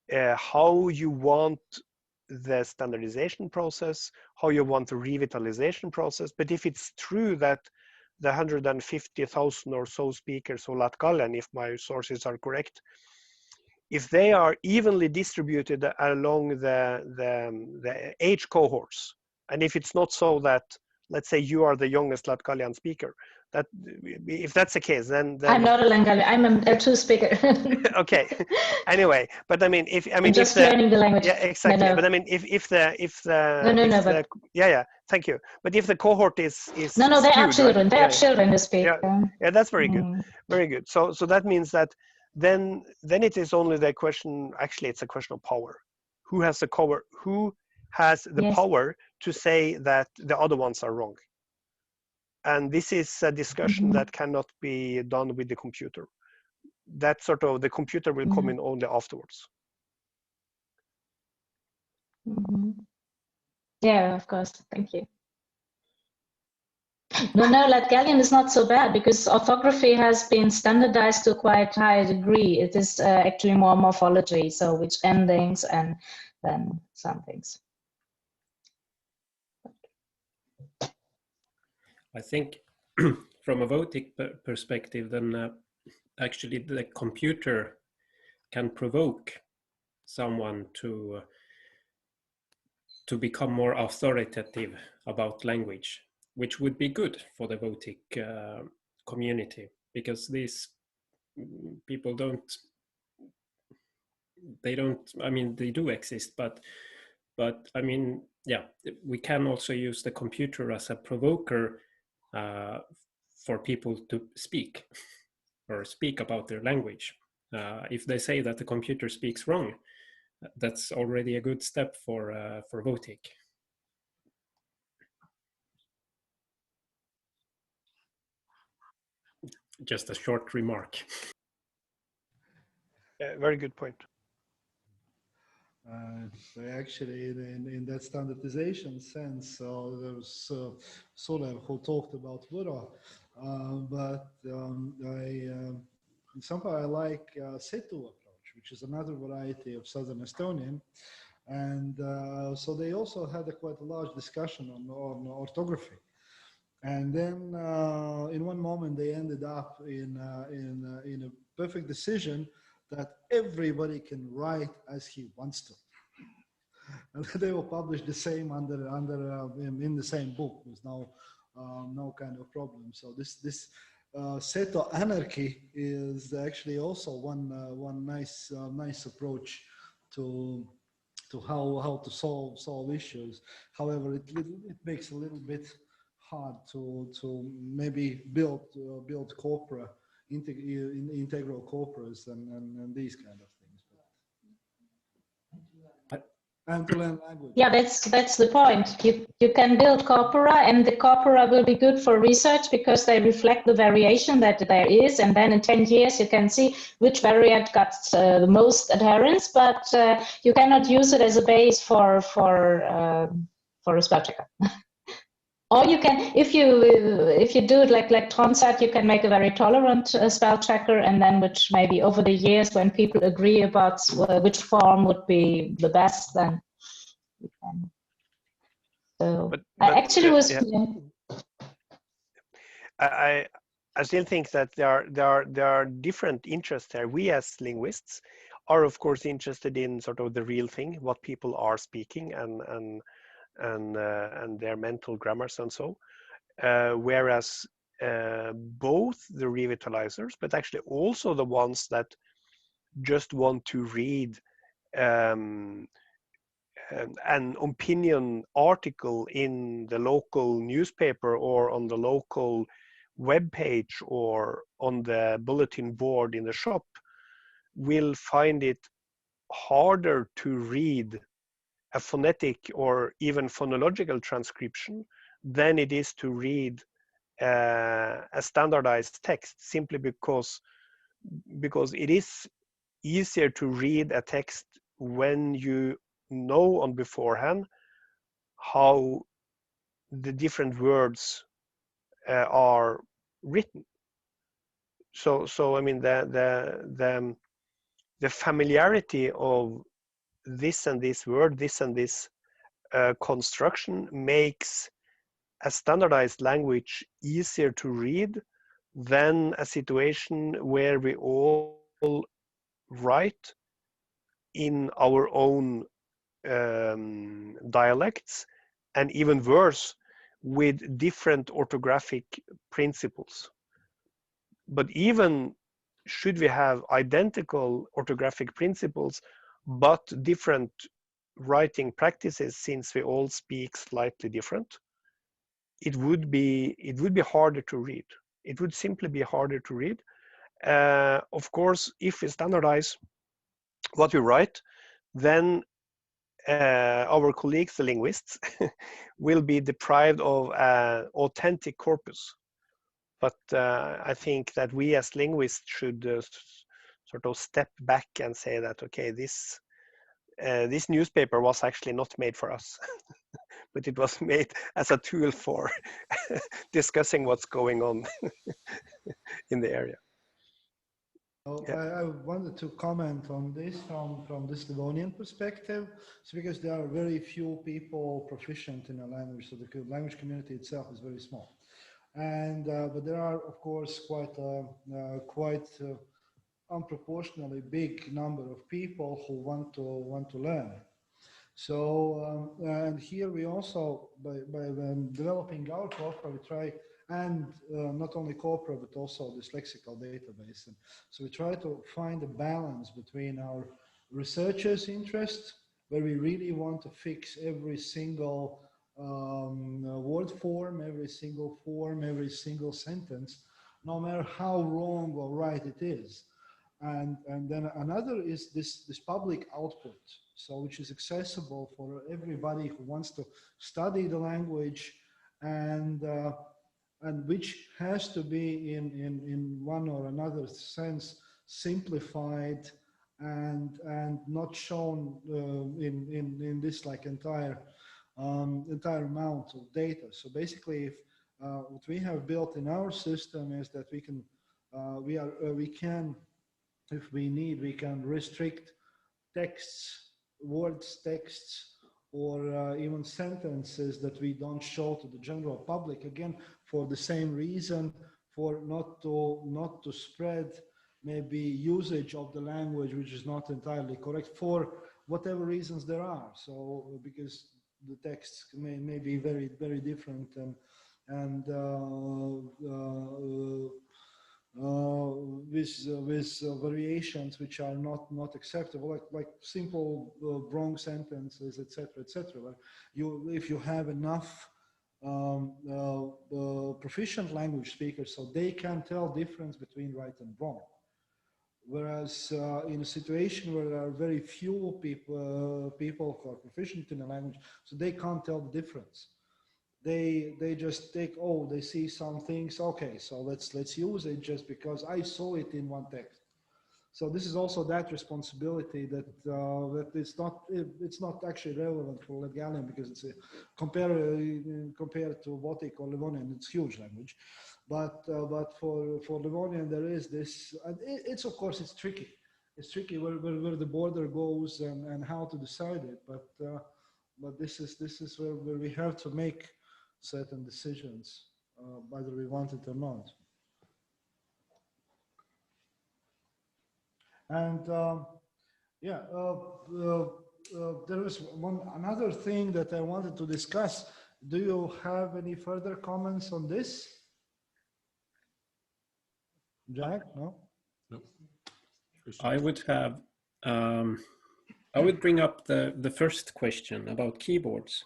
how you want the standardization process, how you want the revitalization process. But if it's true that the 150,000 or so speakers of Latgalian, if my sources are correct, if they are evenly distributed along the age cohorts, and if it's not so that, let's say, you are the youngest Latgalian speaker, that if that's the case, then I'm not a Latgalian. I'm a L2 speaker. Okay. Anyway, but I mean, I'm just learning the language. Yeah, exactly. No. But I mean, yeah, thank you. But if the cohort is no, they are skewed, children. right? They are children who speak. Yeah, that's very good. Very good. So that means that then it is only the question. Actually, it's a question of power. Who has the power? Who has the power to say that the other ones are wrong? And this is a discussion that cannot be done with the computer. That sort of, the computer will come in only afterwards. Yeah, of course. Thank you. No, Latgalian is not so bad because orthography has been standardized to a quite high degree. It is actually more morphology, so which endings and then some things. I think from a voting perspective, then actually the computer can provoke someone to become more authoritative about language, which would be good for the Votic community, because these people I mean, they do exist, but I mean, yeah, we can also use the computer as a provoker for people to speak or speak about their language. If they say that the computer speaks wrong, that's already a good step for Votic. Just a short remark. Very good point. Actually, in that standardization sense, there was Soler who talked about Vura, but somehow I like Setu approach, which is another variety of Southern Estonian. And so they also had quite a large discussion on orthography. And then in one moment they ended up in a perfect decision that everybody can write as he wants to. And they will publish the same in the same book with no kind of problem. So this Seto anarchy is actually also one nice approach to how to solve issues. However, it makes a little bit hard to maybe build corpora, integral corporas and these kind of things. And to learn language. Yeah, that's the point. You can build corpora, and the corpora will be good for research because they reflect the variation that there is, and then in 10 years you can see which variant got the most adherence, but you cannot use it as a base for a spell checker. Or you can, if you do it like Tronsat, you can make a very tolerant spell checker, and then which maybe over the years when people agree about which form would be the best, then you can. So but I actually was. Yeah. I still think that there are different interests there. We as linguists are of course interested in sort of the real thing, what people are speaking and their mental grammars and so, whereas both the revitalizers, but actually also the ones that just want to read an opinion article in the local newspaper or on the local web page or on the bulletin board in the shop will find it harder to read a phonetic or even phonological transcription than it is to read a standardized text, simply because it is easier to read a text when you know on beforehand how the different words are written. So I mean the familiarity of this and this word, this and this construction makes a standardized language easier to read than a situation where we all write in our own dialects, and even worse, with different orthographic principles. But even should we have identical orthographic principles but different writing practices, since we all speak slightly different, it would be harder to read. It would simply be harder to read. Of course, if we standardize what we write, then our colleagues, the linguists, will be deprived of an authentic corpus. But I think that we as linguists should sort of step back and say that, okay, this newspaper was actually not made for us, but it was made as a tool for discussing what's going on in the area. So Yeah. I wanted to comment on this from this Livonian perspective. So because there are very few people proficient in a language, so the language community itself is very small. And but there are, of course, quite unproportionally big number of people who want to learn. So and here we also by developing our corpora, we try, and not only corpora but also this lexical database. And so we try to find a balance between our researchers' interest, where we really want to fix every single word form, every single form, every single sentence, no matter how wrong or right it is. And then another is this public output, so which is accessible for everybody who wants to study the language, and which has to be in one or another sense simplified and not shown in this like entire amount of data. So basically, if what we have built in our system is that we can if we need, we can restrict texts, texts, or even sentences that we don't show to the general public. Again, for the same reason, for not to spread maybe usage of the language which is not entirely correct, for whatever reasons there are. So because the texts may be very, very different, and with variations which are not acceptable, like simple wrong sentences, etc., etc. If you have enough proficient language speakers, so they can tell difference between right and wrong. Whereas in a situation where there are very few people who are proficient in a language, so they can't tell the difference. They just take, oh, they see some things, okay, so let's use it just because I saw it in one text. So this is also that responsibility that it's not actually relevant for Latgalian, because it's compared to Baltic or Livonian, it's huge language, but for Livonian there is this, and it's of course it's tricky. It's tricky where the border goes and how to decide it, but this is where we have to make certain decisions, whether we want it or not. And there is another thing that I wanted to discuss. Do you have any further comments on this? Jack, no? No. I would have, I would bring up the first question about keyboards.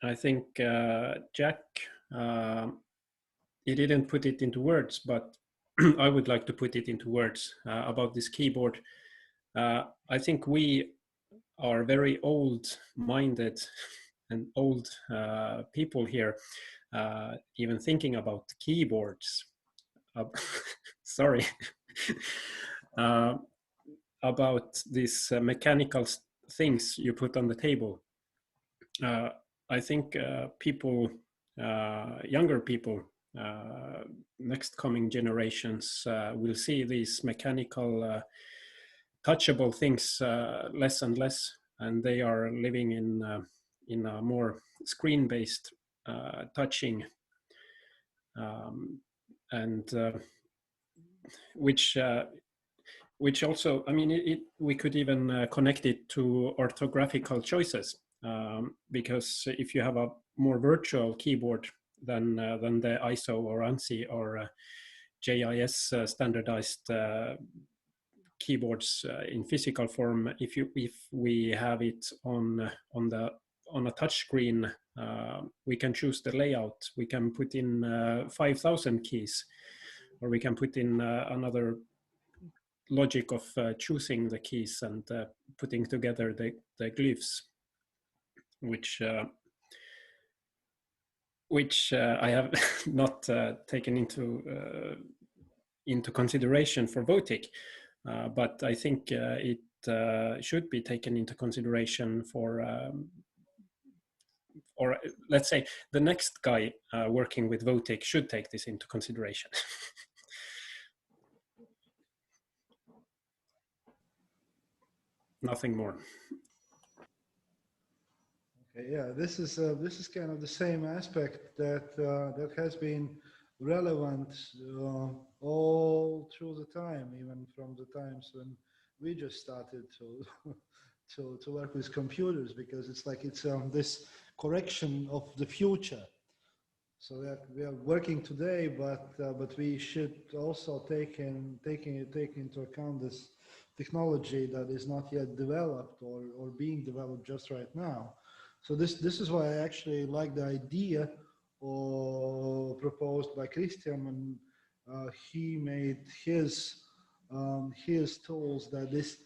I think Jack, he didn't put it into words, but I would like to put it into words about this keyboard. I think we are very old-minded and old people here, even thinking about keyboards. Sorry. About these mechanical things you put on the table. I think people, younger people, next coming generations will see these mechanical touchable things less and less, and they are living in a more screen-based touching, and which also, I mean, we could even connect it to orthographical choices, because if you have a more virtual keyboard than the ISO or ANSI or JIS standardized keyboards in physical form, if we have it on a touch screen, we can choose the layout. We can put in 5,000 keys, or we can put in another logic of choosing the keys and putting together the glyphs, which I have not taken into consideration for Votic, but I think it should be taken into consideration for, or let's say the next guy working with Votic should take this into consideration. Nothing more. Okay, yeah, this is kind of the same aspect that that has been relevant all through the time, even from the times when we just started to to work with computers, because it's like it's this correction of the future. So that we are working today, but we should also take into account this technology that is not yet developed or being developed just right now. So this is why I actually like the idea proposed by Christian when he made his tools, that this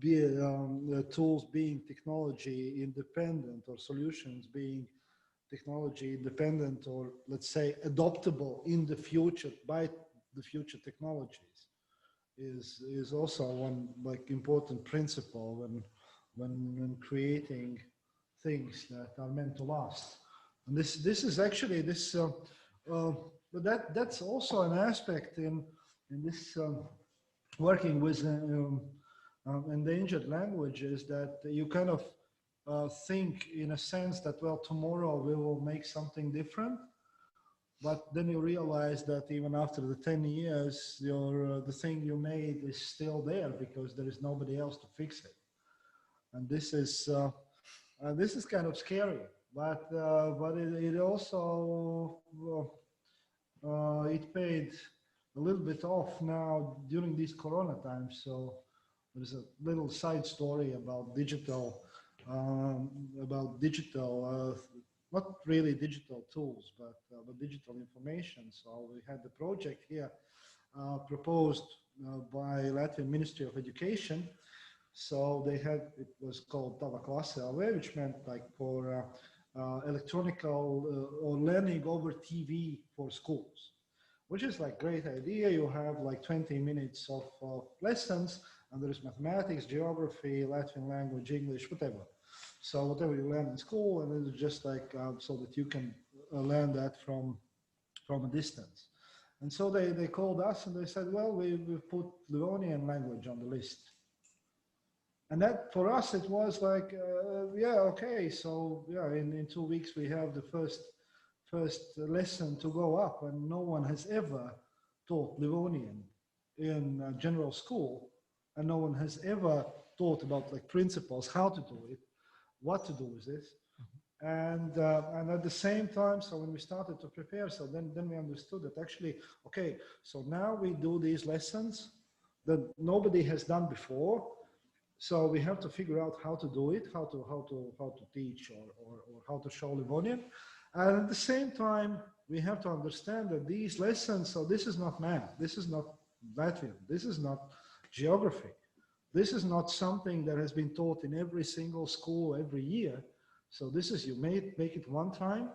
be tools being technology independent, or solutions being technology independent, or let's say adoptable in the future by the future technologies, is also one like important principle when creating things that are meant to last. And this is actually this but that's also an aspect in this working with endangered languages, that you kind of think in a sense that, well, tomorrow we will make something different, but then you realize that even after the 10 years, the thing you made is still there because there is nobody else to fix it. And this is kind of scary, but it also it paid a little bit off now during these Corona times. So there's a little side story about digital, not really digital tools, but digital information. So we had the project here proposed by Latvian Ministry of Education. So they had, it was called Tava Klase LV, which meant like for electronical or learning over TV for schools, which is like great idea. You have like 20 minutes of lessons, and there is mathematics, geography, Latvian language, English, whatever. So whatever you learn in school, and it's just like so that you can learn that from a distance. And so they called us and they said, well, we put Livonian language on the list. And that for us, it was like, yeah, okay. So yeah, in 2 weeks, we have the first lesson to go up, and no one has ever taught Livonian in general school, and no one has ever thought about like principles, how to do it, what to do with this. And at the same time, so when we started to prepare, so then we understood that actually, okay, so now we do these lessons that nobody has done before. So we have to figure out how to do it, how to teach or how to show Livonian. And at the same time, we have to understand that these lessons, so this is not math, this is not Latvian, this is not geography. This is not something that has been taught in every single school every year. So this is, you make it one time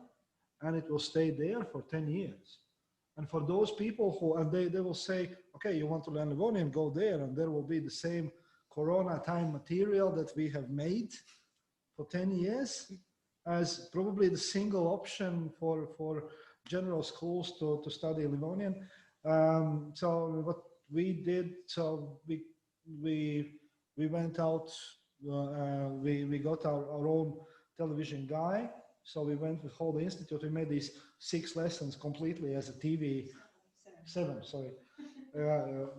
and it will stay there for 10 years. And for those people who, and they will say, okay, you want to learn Livonian, go there, and there will be the same Corona time material that we have made for 10 years as probably the single option for general schools to study Livonian. So what we did, so we we went out, we got our own television guy. So we went with whole the institute. We made these 6 lessons completely as a TV. 7, sorry.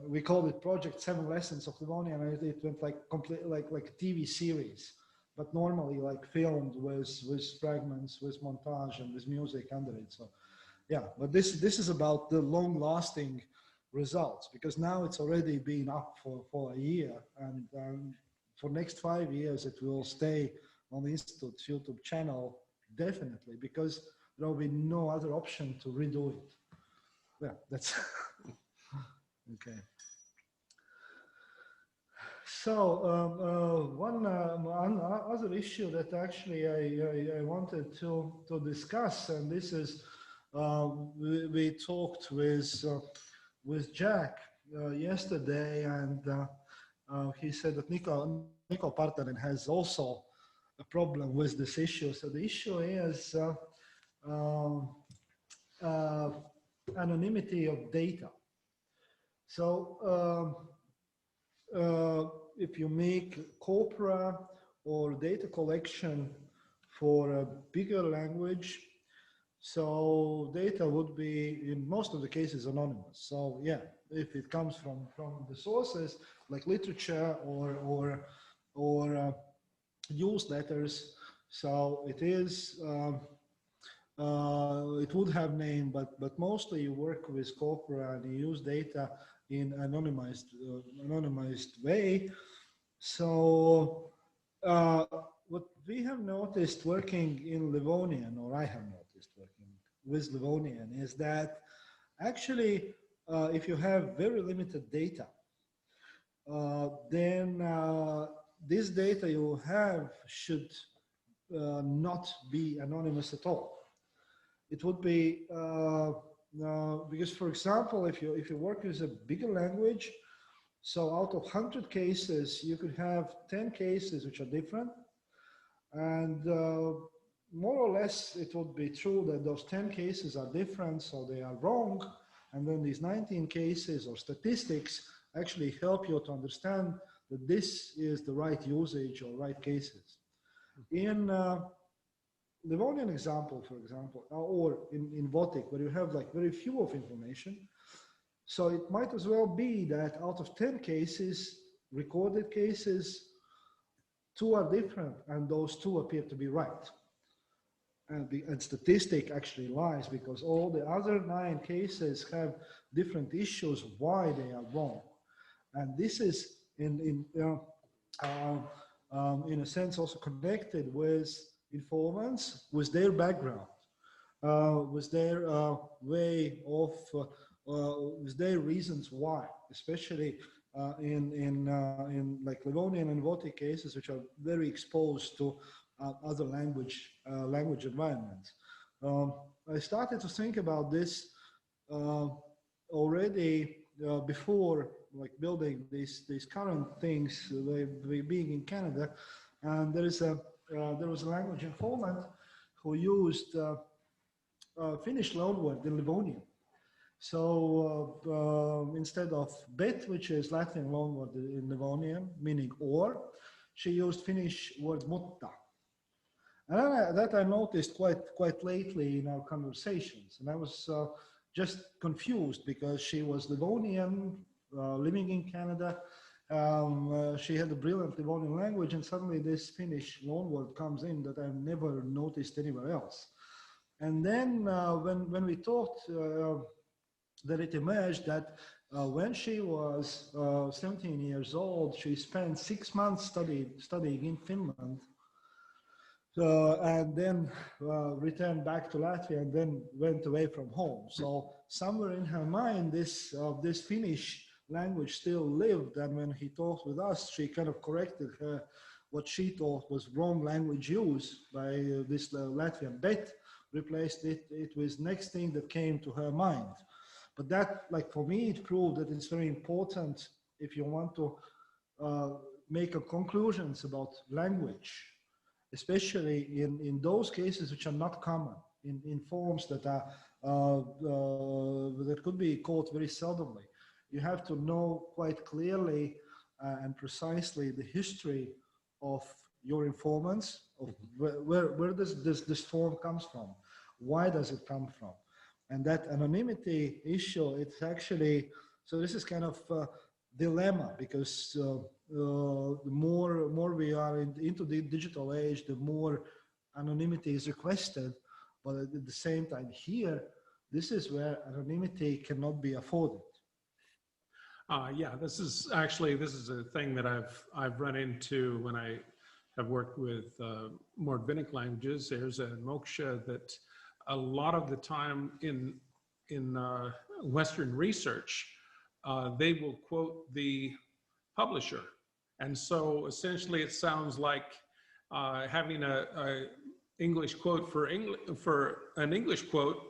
We called it Project 7 Lessons of Livonian, and it went like complete, like a TV series, but normally like filmed with fragments, with montage, and with music under it. So, yeah. But this is about the long-lasting results, because now it's already been up for a year, and for next 5 years it will stay on the Institute's YouTube channel definitely, because there will be no other option to redo it. Yeah, that's okay. So one other issue that actually I wanted to discuss, and this is we talked with Jack yesterday, and he said that Nico Partanen has also a problem with this issue. So the issue is anonymity of data. So if you make corpora or data collection for a bigger language, so data would be in most of the cases anonymous. So yeah, if it comes from the sources like literature or newsletters, so it is it would have name, but mostly you work with corpora and you use data in anonymized way. So what we have noticed working in Livonian, or I have noticed working with Livonian, is that actually if you have very limited data, then this data you have should not be anonymous at all. It would be because, for example, if you work with a bigger language, so out of 100 cases, you could have 10 cases which are different, and more or less it would be true that those 10 cases are different, so they are wrong, and then these 19 cases or statistics actually help you to understand that this is the right usage or right cases. In Livonian example, for example, or in Baltic, where you have like very few of information, so it might as well be that out of 10 cases, recorded cases, 2 are different, and those 2 appear to be right. And statistic actually lies, because all the other 9 cases have different issues why they are wrong. And this is in a sense also connected with informants, with their background, with their way of, with their reasons why, especially in like Livonian and Baltic cases, which are very exposed to other language environments. I started to think about this already before, like building these current things, being in Canada, and there was a language informant who used Finnish loanword in Livonian. So instead of bet, which is Latvian loanword in Livonian, meaning or, she used Finnish word mutta. And that I noticed quite lately in our conversations, and I was just confused because she was Livonian, living in Canada. She had a brilliant Livonian language, and suddenly this Finnish loanword comes in that I've never noticed anywhere else. And then when we talked, that it emerged that when she was 17 years old, she spent 6 months studying in Finland, and then returned back to Latvia and then went away from home. So somewhere in her mind, this Finnish language still lived, and when he talked with us, she kind of corrected her what she thought was wrong language use by this Latvian bet, replaced it with next thing that came to her mind. But that, like for me, it proved that it's very important if you want to make conclusions about language, especially in those cases which are not common, in forms that are that could be caught very seldomly. You have to know quite clearly and precisely the history of your informants, of where does this form comes from, why does it come from, and that anonymity issue. It's actually, so this is kind of a dilemma, because the more we are into the digital age, the more anonymity is requested, but at the same time here, this is where anonymity cannot be afforded. Yeah, this is a thing that I've run into when I have worked with more Vinnic languages. There's a moksha that a lot of the time in Western research, they will quote the publisher, and so essentially it sounds like having a English quote for an English quote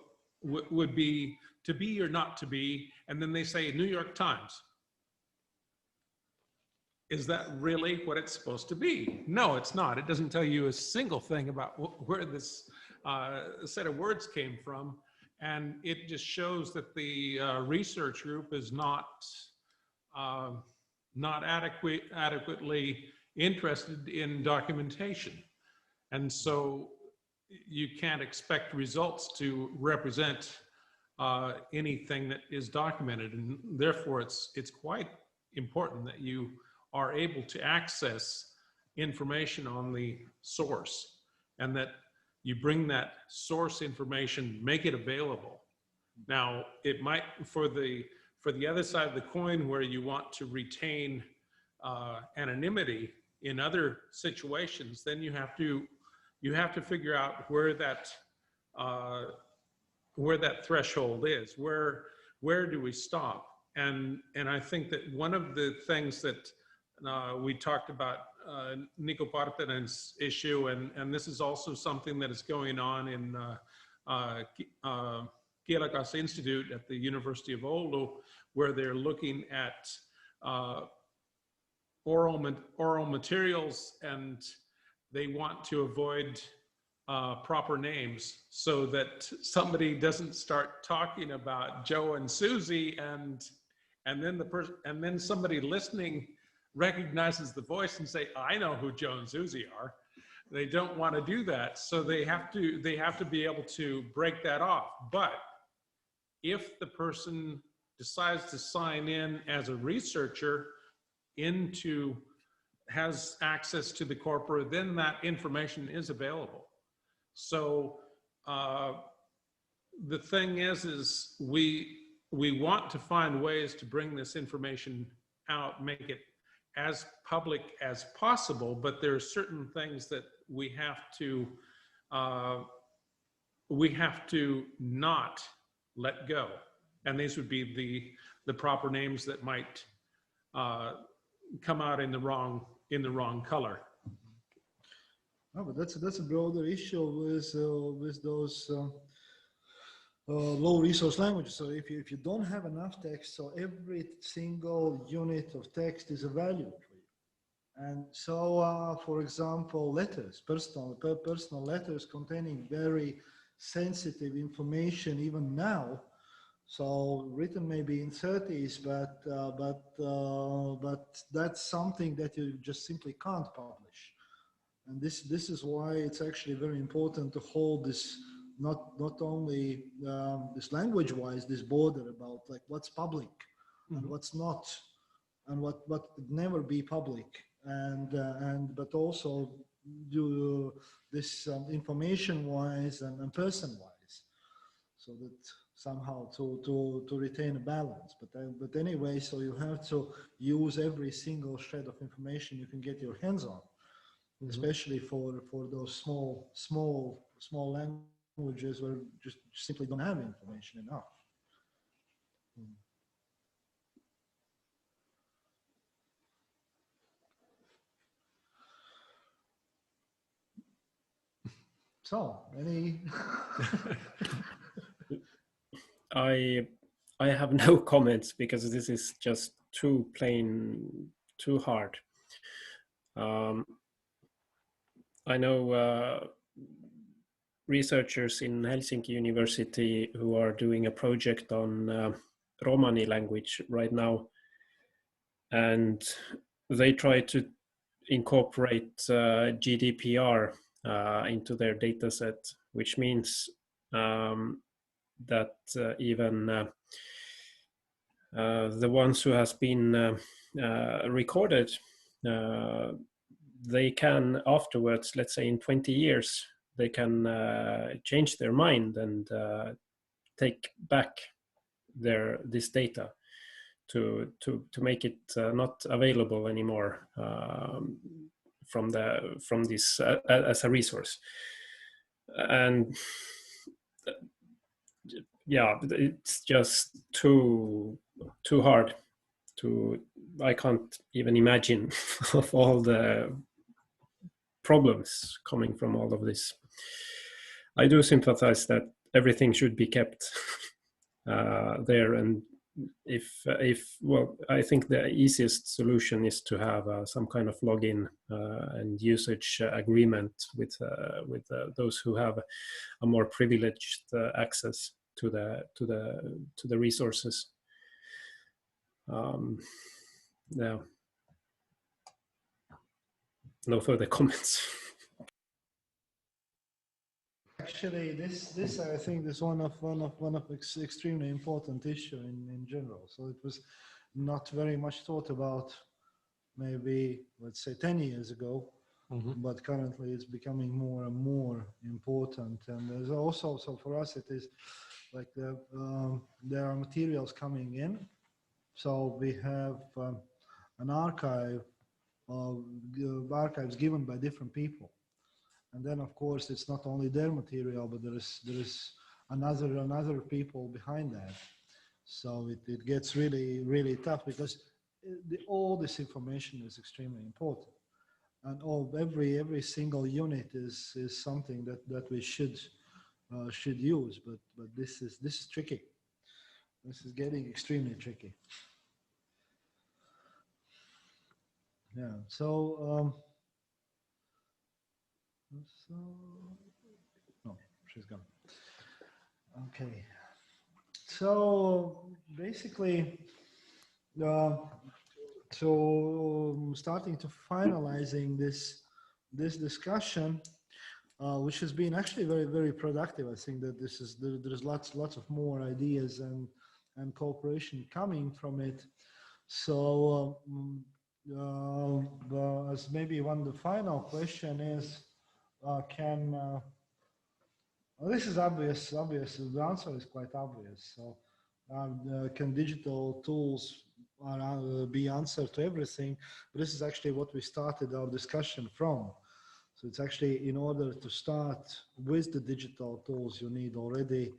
would be to be or not to be, and then they say New York Times. Is that really what it's supposed to be? No, it's not. It doesn't tell you a single thing about where this set of words came from, and it just shows that the research group is not adequately interested in documentation, and so you can't expect results to represent anything that is documented, and therefore it's quite important that you are able to access information on the source, and that you bring that source information, make it available. Now, it might, for the other side of the coin, where you want to retain anonymity in other situations, then you have to figure out where that threshold is. Where do we stop? And I think that one of the things that we talked about Nico Partenen's issue, and this is also something that is going on in Kielakas Institute at the University of Oulu, where they're looking at oral materials, and they want to avoid proper names so that somebody doesn't start talking about Joe and Susie, and then somebody listening recognizes the voice and say, I know who Joe and Susie are. They don't want to do that, so they have to be able to break that off. But if the person decides to sign in as a researcher has access to the corpora, then that information is available. So the thing is we want to find ways to bring this information out, make it as public as possible, but there are certain things that we have to not let go, and these would be the proper names that might come out in the wrong color. No, but that's a broader issue with those low resource languages. So if you don't have enough text, so every single unit of text is a value for you. And so, for example, letters, personal letters containing very sensitive information even now. So written maybe in 30s, but that's something that you just simply can't publish. And this is why it's actually very important to hold this, not only this language-wise, this border about like what's public and what's not, and what could never be public, but also do this information-wise and person-wise, so that somehow to retain a balance. But anyway, so you have to use every single shred of information you can get your hands on, especially for those small languages where just simply don't have information enough. So, any? I have no comments because this is just too hard. I know researchers in Helsinki University who are doing a project on Romani language right now, and they try to incorporate GDPR into their data set, which means that even the ones who has been recorded, they can afterwards, let's say in 20 years, they can change their mind and take back this data to make it not available anymore from this as a resource. And yeah, it's just too hard to, I can't even imagine of all the problems coming from all of this. I do sympathize that everything should be kept there, and if well, I think the easiest solution is to have some kind of login and usage agreement with those who have a more privileged access to the resources. Yeah. No further comments. Actually, this I think is one of extremely important issue in general. So it was not very much thought about maybe, let's say, 10 years ago, but currently it's becoming more and more important. And there's also, so for us it is like there are materials coming in. So we have an archive of archives given by different people. And then, of course, it's not only their material, but there is another people behind that. So it gets really tough, because all this information is extremely important, and every single unit is something that we should use. But this is tricky. This is getting extremely tricky. Yeah. So. No, she's gone. Okay. So basically, so starting to finalizing this discussion, which has been actually very productive. I think that there's lots of more ideas and cooperation coming from it. So as maybe the final question is, well, this is obvious. The answer is quite obvious. So, can digital tools be answer to everything? But this is actually what we started our discussion from. So it's actually, in order to start with the digital tools, you need already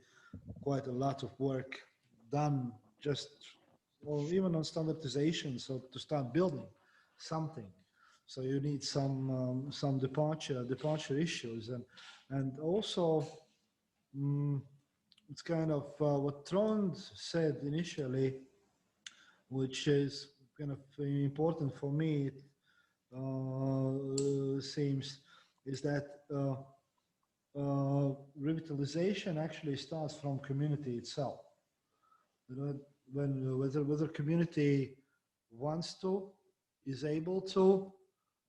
quite a lot of work done, just or even on standardization. So to start building something. So you need some departure issues, and also it's kind of what Trond said initially, which is kind of important for me. Seems is that revitalization actually starts from community itself. Whether community wants to, is able to,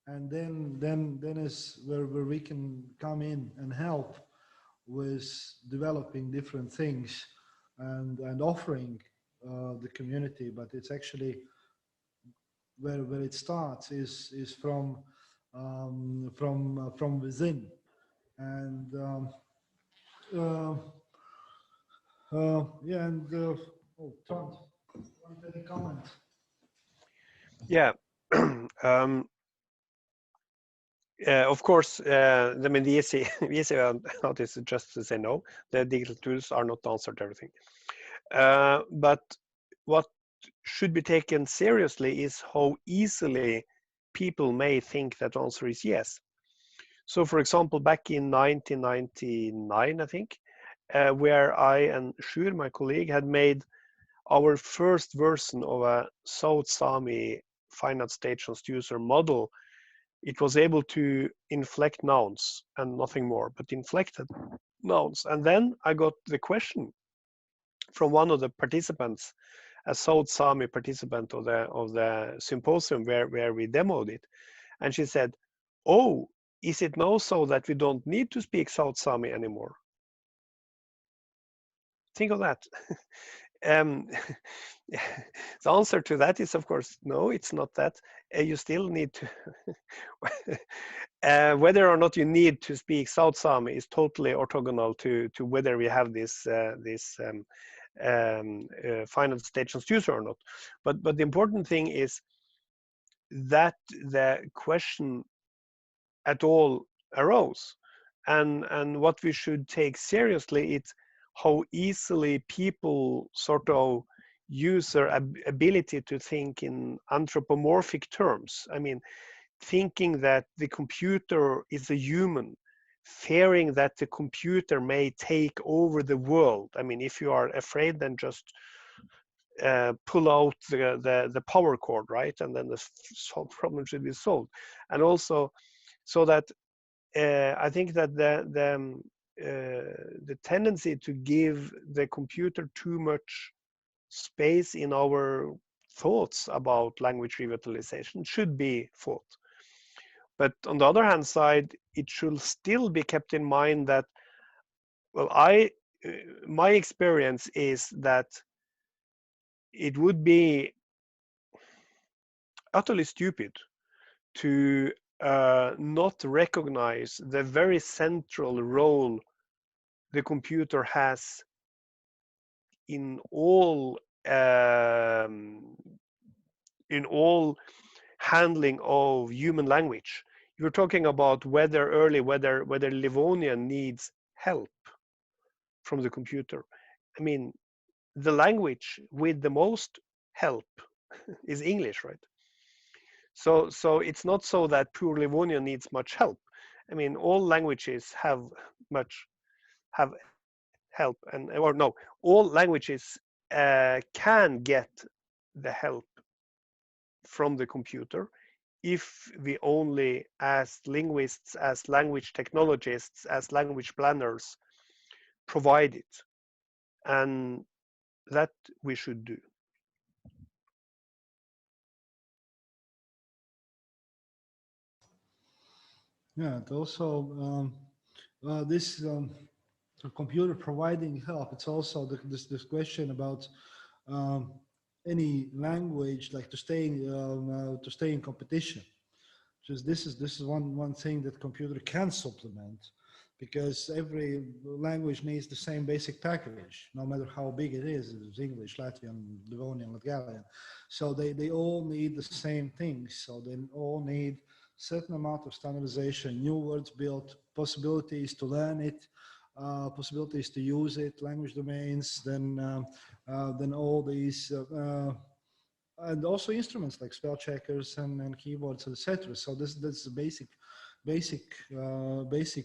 and then is where we can come in and help with developing different things and offering the community. But it's actually where it starts is from within. And yeah, and oh, Trond, want any comment? Yeah. Of course, I mean, the easy out is just to say no. The digital tools are not the answer to everything. But what should be taken seriously is how easily people may think that the answer is yes. So, for example, back in 1999, I think, where I and Sjur, my colleague, had made our first version of a South Sami finite state transducer model, it was able to inflect nouns and nothing more, but inflected nouns. And then I got the question from one of the participants a South Sami participant of the symposium where we demoed it, and she said, "Oh, is it now so that we don't need to speak South Sami anymore?" Think of that. um, the answer to that is, of course, no, it's not that. You still need to. Whether or not you need to speak South Sami is totally orthogonal to whether we have this final stage transducer or not. But the important thing is that the question at all arose, and what we should take seriously is how easily people sort of use their ability to think in anthropomorphic terms. I mean, thinking that the computer is a human, fearing that the computer may take over the world. I mean, if you are afraid, then just pull out the power cord, right? And then the problem should be solved. And also, so that I think that the tendency to give the computer too much space in our thoughts about language revitalization should be fought. But on the other hand side, it should still be kept in mind that, well, my experience is that it would be utterly stupid to not recognize the very central role the computer has in all handling of human language. You're talking about whether Livonian needs help from the computer. I mean, the language with the most help is English, right? So it's not so that poor Livonian needs much help. I mean, all languages have help, or no, all languages can get the help from the computer if we only, as linguists, as language technologists, as language planners, provide it. And that we should do. Yeah, and also this computer providing help. It's also this question about any language like to stay in competition. Just this is one thing that computer can supplement, because every language needs the same basic package, no matter how big it is. It's English, Latvian, Livonian, Latgalian. So they all need the same things. So they all need certain amount of standardization, new words built, possibilities to learn it, possibilities to use it, language domains, then all these and also instruments like spell checkers and keyboards, etc. So that's a basic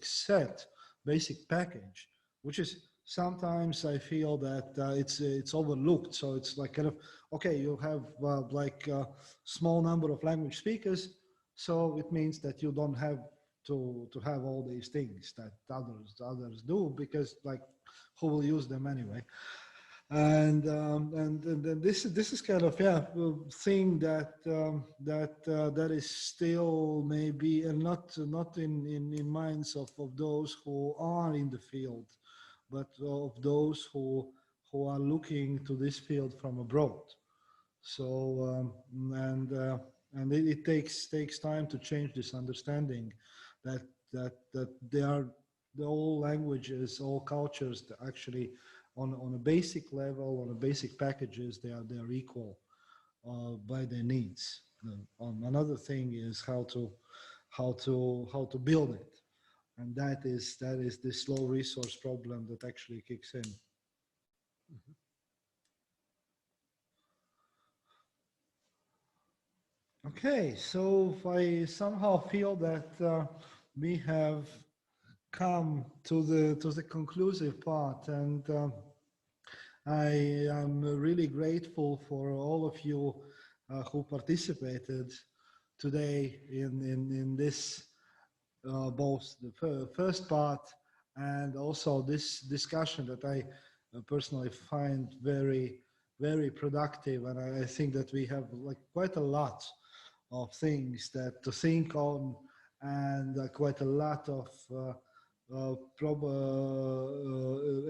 set, basic package, which is sometimes I feel that it's overlooked. So it's like kind of, okay, you have like a small number of language speakers, so it means that you don't have to have all these things that others do, because like who will use them anyway? And this is kind of thing that is still maybe, and not in minds of those who are in the field, but of those who are looking to this field from abroad. So and it takes time to change this understanding that they are all languages, all cultures that actually on a basic level, on a basic packages, they are equal by their needs. Another thing is how to build it, and that is the slow resource problem that actually kicks in. Okay, so I somehow feel that we have come to the conclusive part, and I am really grateful for all of you who participated today in this both the first part and also this discussion that I personally find very very productive, and I think that we have like quite a lot of things that to think on, and quite a lot of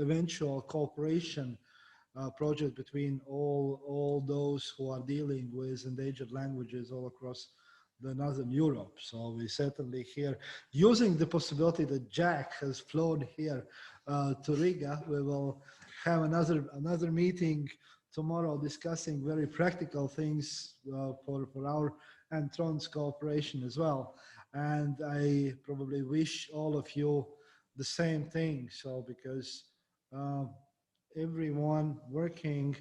eventual cooperation project between all those who are dealing with endangered languages all across the Northern Europe. So we certainly here, using the possibility that Jack has flown here to Riga, we will have another meeting tomorrow discussing very practical things for our and Trond's cooperation as well. And I probably wish all of you the same thing. So because everyone working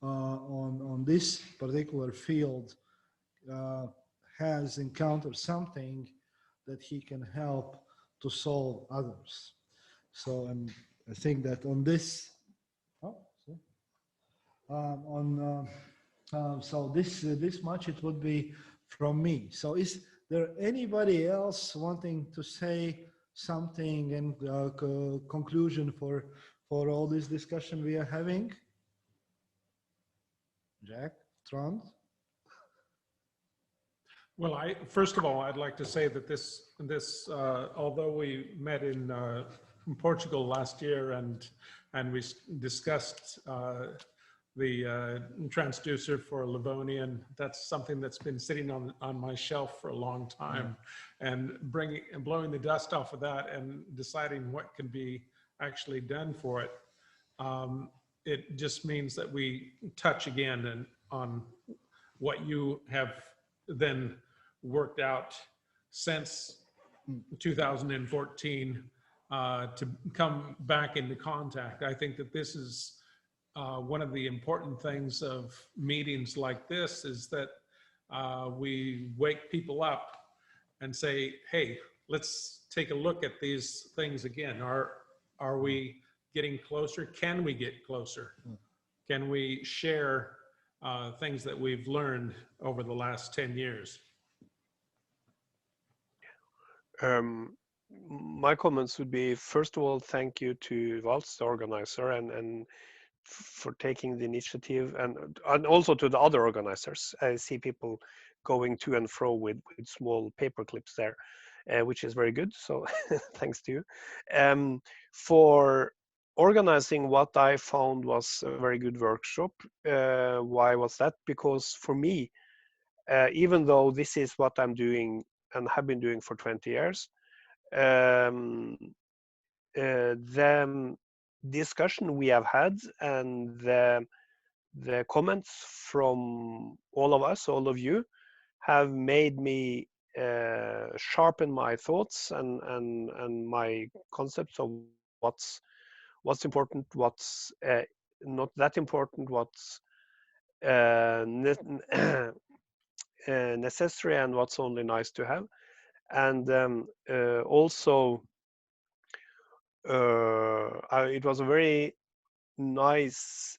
on this particular field has encountered something that he can help to solve others. So, and I think that on this, so this much it would be from me. So is there anybody else wanting to say something in conclusion for all this discussion we are having? Jack, Trond? Well, first of all, I'd like to say that this although we met in Portugal last year and we discussed the transducer for Livonian, that's something that's been sitting on my shelf for a long time, and blowing the dust off of that and deciding what can be actually done for it. It just means that we touch again on what you have then worked out since 2014 to come back into contact. I think that this is one of the important things of meetings like this, is that we wake people up and say, hey, let's take a look at these things again. Are we getting closer? Can we get closer? Can we share things that we've learned over the last 10 years? My comments would be, first of all, thank you to Valts, the organizer, and for taking the initiative, and also to the other organizers. I see people going to and fro with small paper clips there, which is very good. So thanks to you. For organizing what I found was a very good workshop. Why was that? Because for me, even though this is what I'm doing and have been doing for 20 years, the discussion we have had and the comments from all of us, all of you, have made me sharpen my thoughts and my concepts of what's important, what's not that important, what's necessary, and what's only nice to have. And also it was a very nice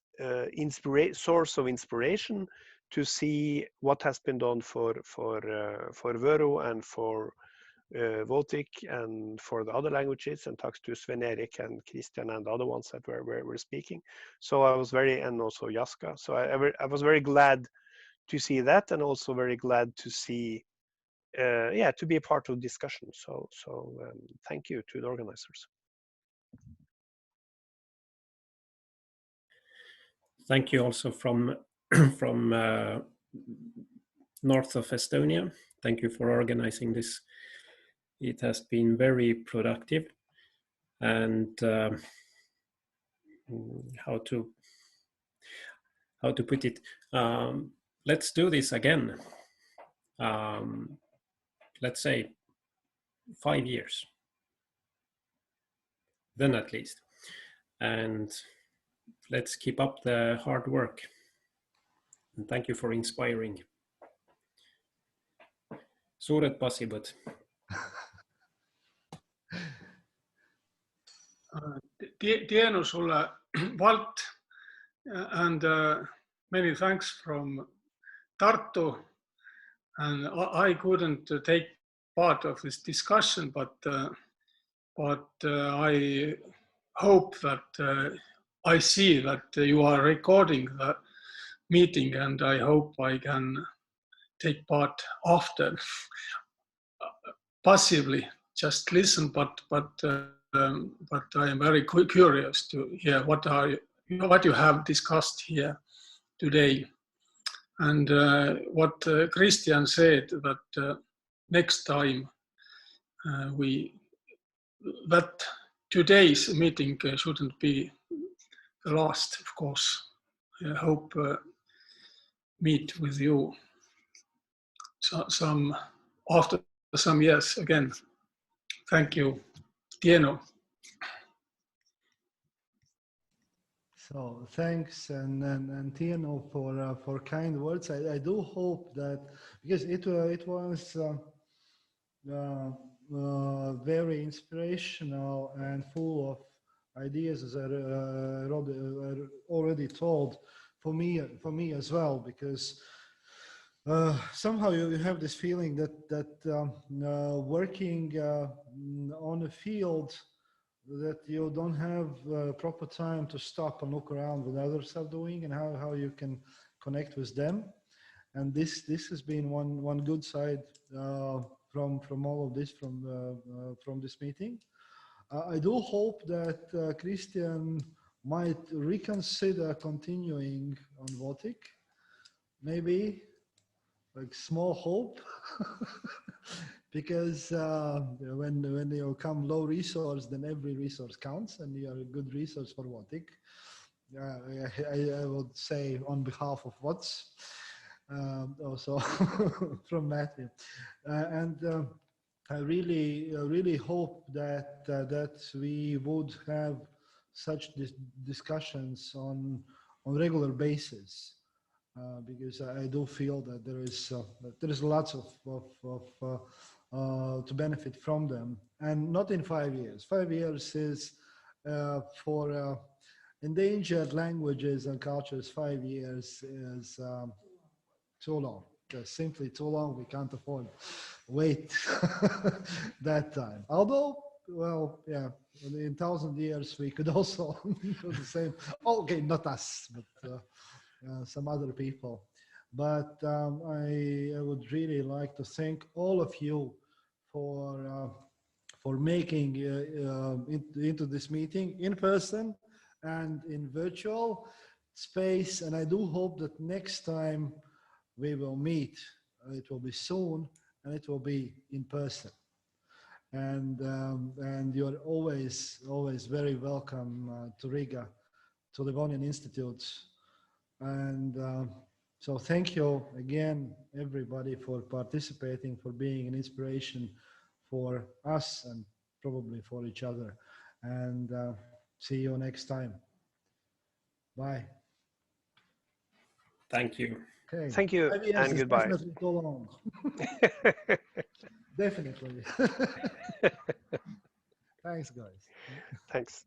source of inspiration to see what has been done for Vero and for Baltic and for the other languages, and talks to Sven Erik and Christian and the other ones that were speaking. So I was and also Jaska. So I was very glad to see that, and also very glad to see to be a part of the discussion. So thank you to the organizers. Thank you also from north of Estonia. Thank you for organizing this. It has been very productive, and how to put it, let's do this again. Let's say 5 years, then at least, and let's keep up the hard work. And thank you for inspiring. Suured passibõd. Tienu sulle, Valt, and many thanks from Tartu. And I couldn't take part of this discussion, but I hope that I see that you are recording meeting, and I hope I can take part often. Passively, just listen, but I am very curious to hear what you have discussed here today, and what Christian said, that next time that today's meeting shouldn't be the last, of course. I hope meet with you after some years again. Thank you, Tieno. So thanks and Tieno for kind words. I do hope that, because it was very inspirational and full of ideas, as I already told, for me as well, because somehow you have this feeling that working on a field, that you don't have proper time to stop and look around what others are doing and how you can connect with them. And this has been one good side from all of this, from this meeting. I do hope that Christian might reconsider continuing on Baltic. Maybe, like, small hope. Because when you come low resource, then every resource counts, and you are a good resource for Baltic. I would say on behalf of WATS, also from Latvia, and I really hope that we would have such discussions on regular basis, because I do feel that there is lots of to benefit from them, and not in 5 years. 5 years is for endangered languages and cultures. 5 years is too long. Just simply too long. We can't afford wait that time. Although, well, yeah, in 1,000 years we could also do the same. Okay, not us, but some other people. But I would really like to thank all of you for making into this meeting in person and in virtual space. And I do hope that next time we will meet, it will be soon, and it will be in person. And you're always very welcome to Riga, to Livonian Institute. And so thank you again, everybody, for participating, for being an inspiration for us and probably for each other. And see you next time. Bye. Thank you. Okay. Thank you, 5 years and is goodbye. definitely too long. Definitely. Thanks, guys. Thanks.